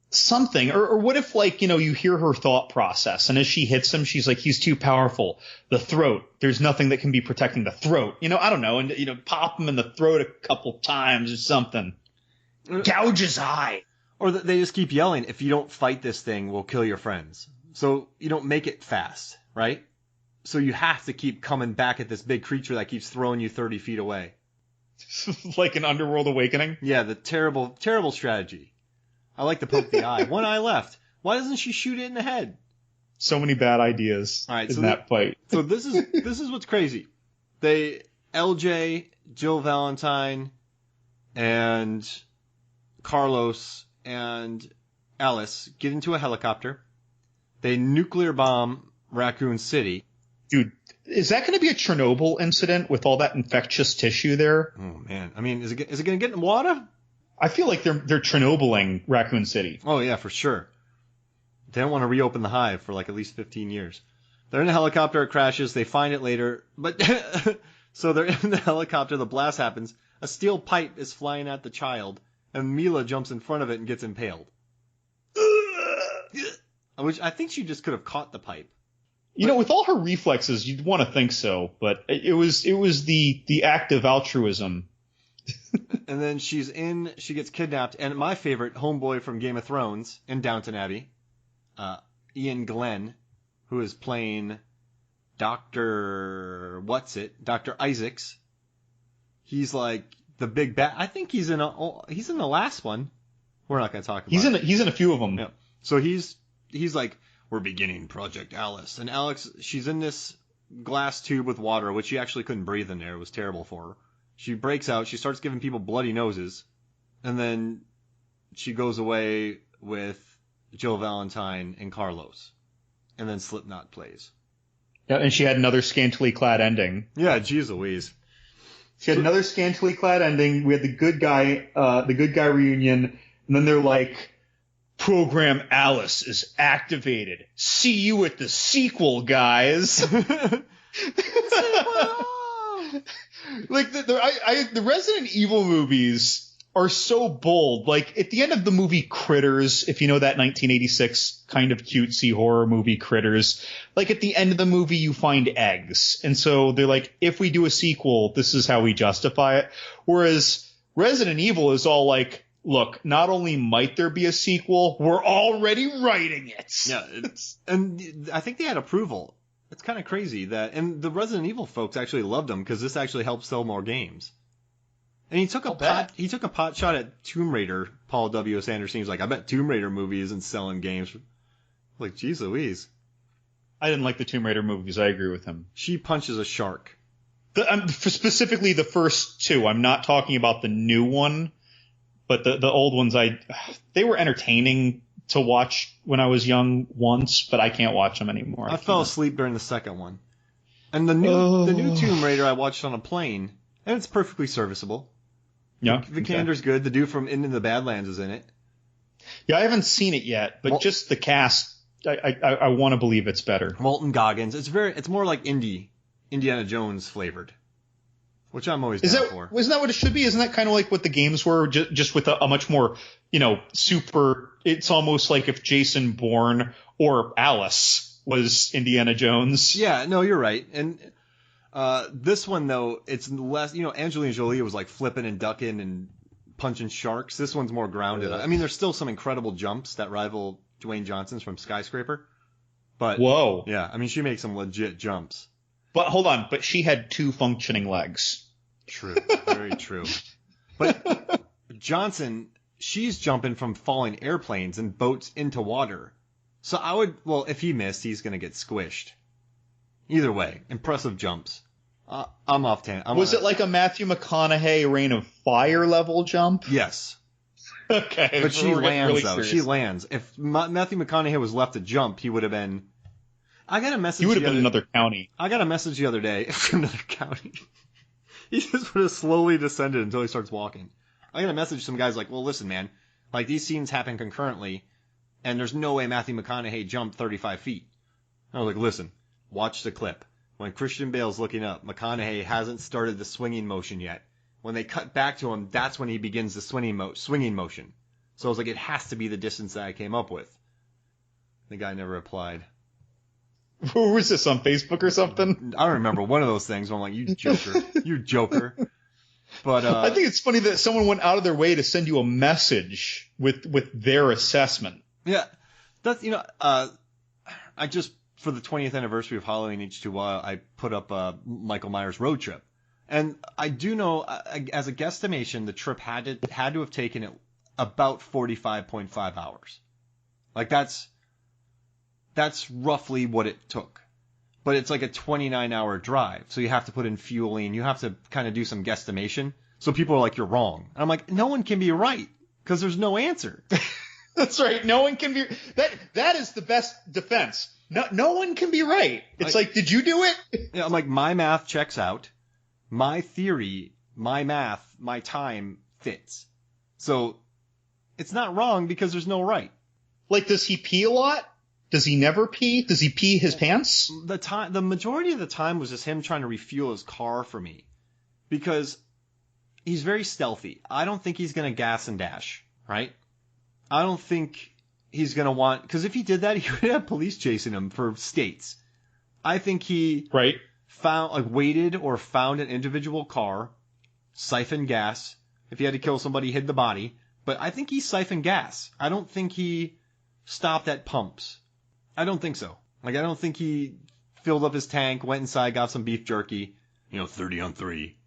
Something. Or what if, like, you know, you hear her thought process, and as she hits him, she's like, he's too powerful. The throat. There's nothing that can be protecting the throat. You know, I don't know. And, you know, pop him in the throat a couple times or something. Gouge his eye. Or they just keep yelling, if you don't fight this thing, we'll kill your friends. So you don't make it fast, right? So you have to keep coming back at this big creature that keeps throwing you 30 feet away. Like an Underworld Awakening? Yeah, the terrible, terrible strategy. I like to poke the eye. One eye left. Why doesn't she shoot it in the head? So many bad ideas in that fight. So this is what's crazy. LJ, Jill Valentine, and Carlos and Alice get into a helicopter. They nuclear bomb Raccoon City. Dude, is that going to be a Chernobyl incident with all that infectious tissue there? Oh man, I mean, is it going to get in water? I feel like they're Chernobyling Raccoon City. Oh yeah, for sure. They don't want to reopen the hive for like at least 15 years. They're in a helicopter, it crashes, they find it later, but so they're in the helicopter, the blast happens, a steel pipe is flying at the child, and Milla jumps in front of it and gets impaled. Which I think she just could have caught the pipe. You know, with all her reflexes, you'd want to think so, but it was the act of altruism. And then she gets kidnapped, and my favorite homeboy from Game of Thrones in Downton Abbey, Ian Glenn, who is playing Dr. Isaacs. He's like the big bad. I think he's in the last one. We're not going to talk about it. He's in a few of them. Yeah. So he's like, we're beginning Project Alice. And Alex, she's in this glass tube with water, which she actually couldn't breathe in there. It was terrible for her. She breaks out. She starts giving people bloody noses. And then she goes away with Jill Valentine and Carlos. And then Slipknot plays. Yeah, and she had another scantily clad ending. Yeah, geez Louise. She had another scantily clad ending. We had the good guy reunion. And then they're like, Program Alice is activated. See you at the sequel, guys. Like the Resident Evil movies are so bold. Like at the end of the movie Critters, if you know that 1986 kind of cutesy horror movie Critters, like at the end of the movie you find eggs. And so they're like, if we do a sequel, this is how we justify it. Whereas Resident Evil is all like, look, not only might there be a sequel, we're already writing it. Yeah, and I think they had approval. It's kind of crazy that, and the Resident Evil folks actually loved them because this actually helps sell more games. And he took a pot shot at Tomb Raider. Paul W.S. Anderson was like, I bet Tomb Raider movie isn't selling games. Like, geez Louise. I didn't like the Tomb Raider movies. I agree with him. She punches a shark. Specifically the first two. I'm not talking about the new one, but the old ones. They were entertaining to watch when I was young once, but I can't watch them anymore. I fell asleep during the second one. And the new Tomb Raider I watched on a plane, and it's perfectly serviceable. Yeah, Vikander's good. The dude from Into the Badlands is in it. Yeah, I haven't seen it yet, but just the cast, I want to believe it's better. Walton Goggins. It's more like Indiana Jones flavored, which I'm always down for. Isn't that what it should be? Isn't that kind of like what the games were, just with a much more, super? It's almost like if Jason Bourne or Alice was Indiana Jones. Yeah, no, you're right. And this one though, it's less. Angelina Jolie was like flipping and ducking and punching sharks. This one's more grounded. I mean, there's still some incredible jumps that rival Dwayne Johnson's from Skyscraper. But whoa, yeah, I mean, she makes some legit jumps. But hold on, but she had 2 functioning legs. True, very true. But Johnson, she's jumping from falling airplanes and boats into water. So if he missed, he's going to get squished. Either way, impressive jumps. I'm off 10. Was it like a Matthew McConaughey Reign of Fire level jump? Yes. Okay. But she lands, really though. Serious. She lands. If Matthew McConaughey was left to jump, he would have been... I got a message. He would have been another county. I got a message the other day from another county. He just would have slowly descended until he starts walking. I got a message. Some guy's like, well, listen, man. Like, these scenes happen concurrently, and there's no way Matthew McConaughey jumped 35 feet. I was like, listen, watch the clip. When Christian Bale's looking up, McConaughey hasn't started the swinging motion yet. When they cut back to him, that's when he begins the swinging motion. So I was like, it has to be the distance that I came up with. The guy never replied. Who was this, on Facebook or something? I don't remember, one of those things. I'm like, you joker. But I think it's funny that someone went out of their way to send you a message with their assessment. Yeah, that's I just, for the 20th anniversary of Halloween H2O, I put up Michael Myers Road Trip, and I do know, as a guesstimation, the trip had to have taken it about 45.5 hours. Like that's roughly what it took. But it's like a 29-hour drive, so you have to put in fueling. You have to kind of do some guesstimation. So people are like, you're wrong. And I'm like, no one can be right, because there's no answer. That's right. No one can be... That is the best defense. No one can be right. It's like, did you do it? Yeah, I'm like, my math checks out. My theory, my math, my time fits. So it's not wrong because there's no right. Like, does he pee a lot? Does he never pee? Does he pee his pants? The majority of the time was just him trying to refuel his car for me, because he's very stealthy. I don't think he's going to gas and dash, right? I don't think he's going to want, because if he did that, he would have police chasing him for states. I think he waited or found an individual car, siphoned gas. If he had to kill somebody, hid the body. But I think he siphoned gas. I don't think he stopped at pumps. I don't think so. Like, I don't think he filled up his tank, went inside, got some beef jerky, 30 on 3.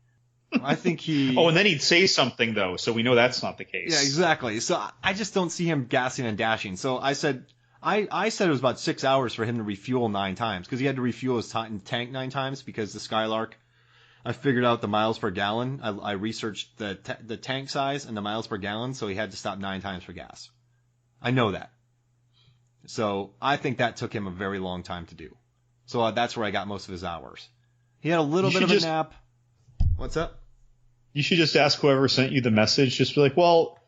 I think he... Oh, and then he'd say something, though, so we know that's not the case. Yeah, exactly. So I just don't see him gassing and dashing. So I said it was about 6 hours for him to refuel 9 times, because he had to refuel his tank 9 times because the Skylark... I figured out the miles per gallon. I researched the tank size and the miles per gallon, so he had to stop 9 times for gas. I know that. So I think that took him a very long time to do. So that's where I got most of his hours. He had a little bit of a nap. What's up? You should just ask whoever sent you the message. Just be like, well,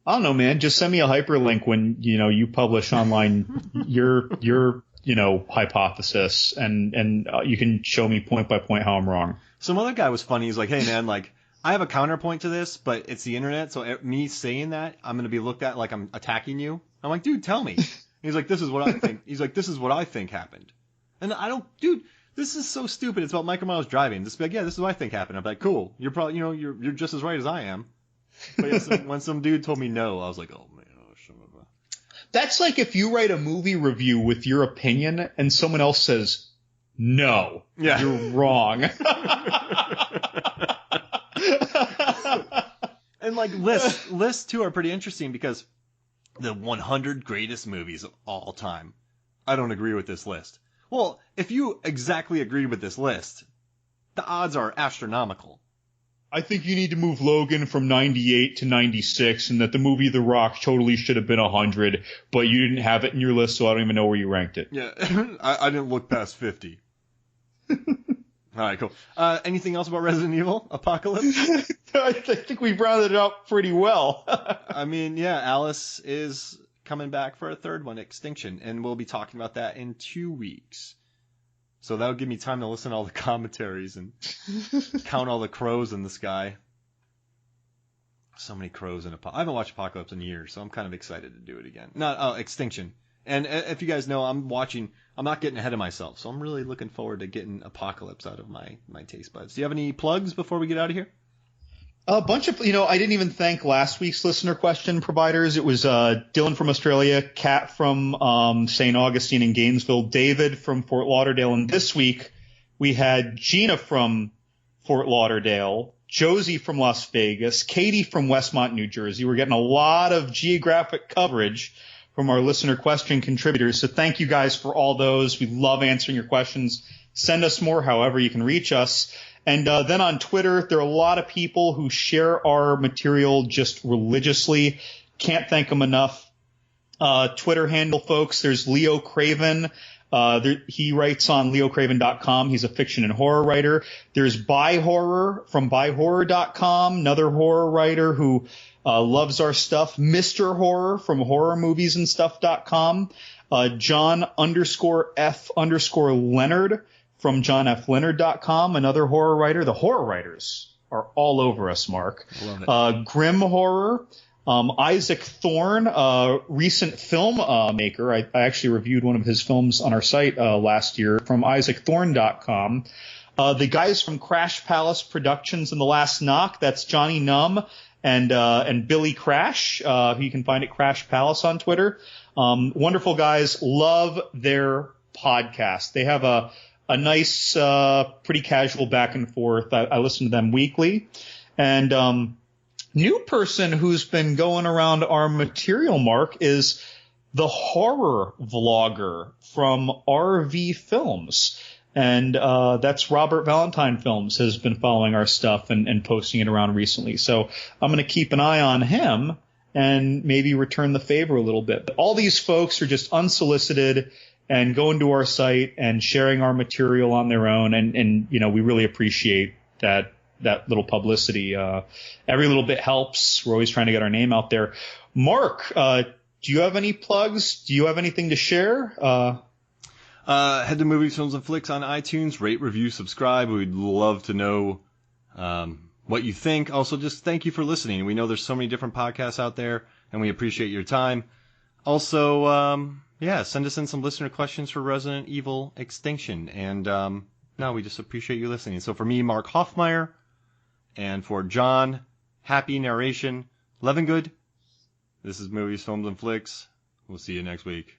I don't know, man. Just send me a hyperlink when, you publish online your hypothesis, and you can show me point by point how I'm wrong. Some other guy was funny. He's like, hey, man, like, I have a counterpoint to this, but it's the internet, so me saying that, I'm going to be looked at like I'm attacking you. I'm like, dude, tell me. He's like, this is what I think. He's like, this is what I think happened. And I don't, dude, this is so stupid. It's about Michael Myers driving. Just be like, yeah, this is what I think happened. I'm like, cool. You're probably, you're just as right as I am. But yeah, when some dude told me no, I was like, oh man. That's like if you write a movie review with your opinion and someone else says, no, you're wrong. And like lists too are pretty interesting because the 100 greatest movies of all time. I don't agree with this list. Well, if you exactly agreed with this list, the odds are astronomical. I think you need to move Logan from 98 to 96 and that the movie The Rock totally should have been 100, but you didn't have it in your list, so I don't even know where you ranked it. Yeah, I didn't look past 50. All right, cool. Anything else about Resident Evil Apocalypse? I think we've rounded it up pretty well. I mean, yeah, Alice is coming back for a third one, Extinction, and we'll be talking about that in 2 weeks. So that'll give me time to listen to all the commentaries and count all the crows in the sky. So many crows in I haven't watched Apocalypse in years, so I'm kind of excited to do it again. Extinction. And if you guys know, I'm not getting ahead of myself, so I'm really looking forward to getting Apocalypse out of my taste buds. Do you have any plugs before we get out of here? A bunch of, I didn't even thank last week's listener question providers. It was Dylan from Australia, Kat from St. Augustine and Gainesville, David from Fort Lauderdale, and this week we had Gina from Fort Lauderdale, Josie from Las Vegas, Katie from Westmont, New Jersey. We're getting a lot of geographic coverage from our listener question contributors, so thank you guys for all those. We love answering your questions. Send us more however you can reach us. And then on Twitter, there are a lot of people who share our material just religiously. Can't thank them enough. Twitter handle, folks, there's Leo Craven. He writes on leocraven.com. He's a fiction and horror writer. There's Buy Horror from buyhorror.com, another horror writer who loves our stuff. Mr. Horror from horrormoviesandstuff.com. John_F_Leonard from johnfleonard.com, another horror writer. The horror writers are all over us, Mark. Love it. Grim Horror. Isaac Thorne, recent film maker. I actually reviewed one of his films on our site last year from isaacthorne.com. The guys from Crash Palace Productions and The Last Knock, that's Johnny Numb and Billy Crash, who you can find at Crash Palace on Twitter. Wonderful guys. Love their podcast. They have a nice, pretty casual back and forth. I listen to them weekly. And new person who's been going around our material, Mark, is the horror vlogger from RV Films. And that's Robert Valentine Films has been following our stuff and posting it around recently. So I'm going to keep an eye on him and maybe return the favor a little bit. But all these folks are just unsolicited and going to our site and sharing our material on their own. And we really appreciate that little publicity. Every little bit helps. We're always trying to get our name out there. Mark, do you have any plugs? Do you have anything to share? Head to Movies, Films, and Flicks on iTunes. Rate, review, subscribe. We'd love to know what you think. Also, just thank you for listening. We know there's so many different podcasts out there, and we appreciate your time. Also, send us in some listener questions for Resident Evil Extinction. And we just appreciate you listening. So for me, Mark Hoffmeyer, and for John, happy narration, Levingood. This is Movies, Films, and Flicks. We'll see you next week.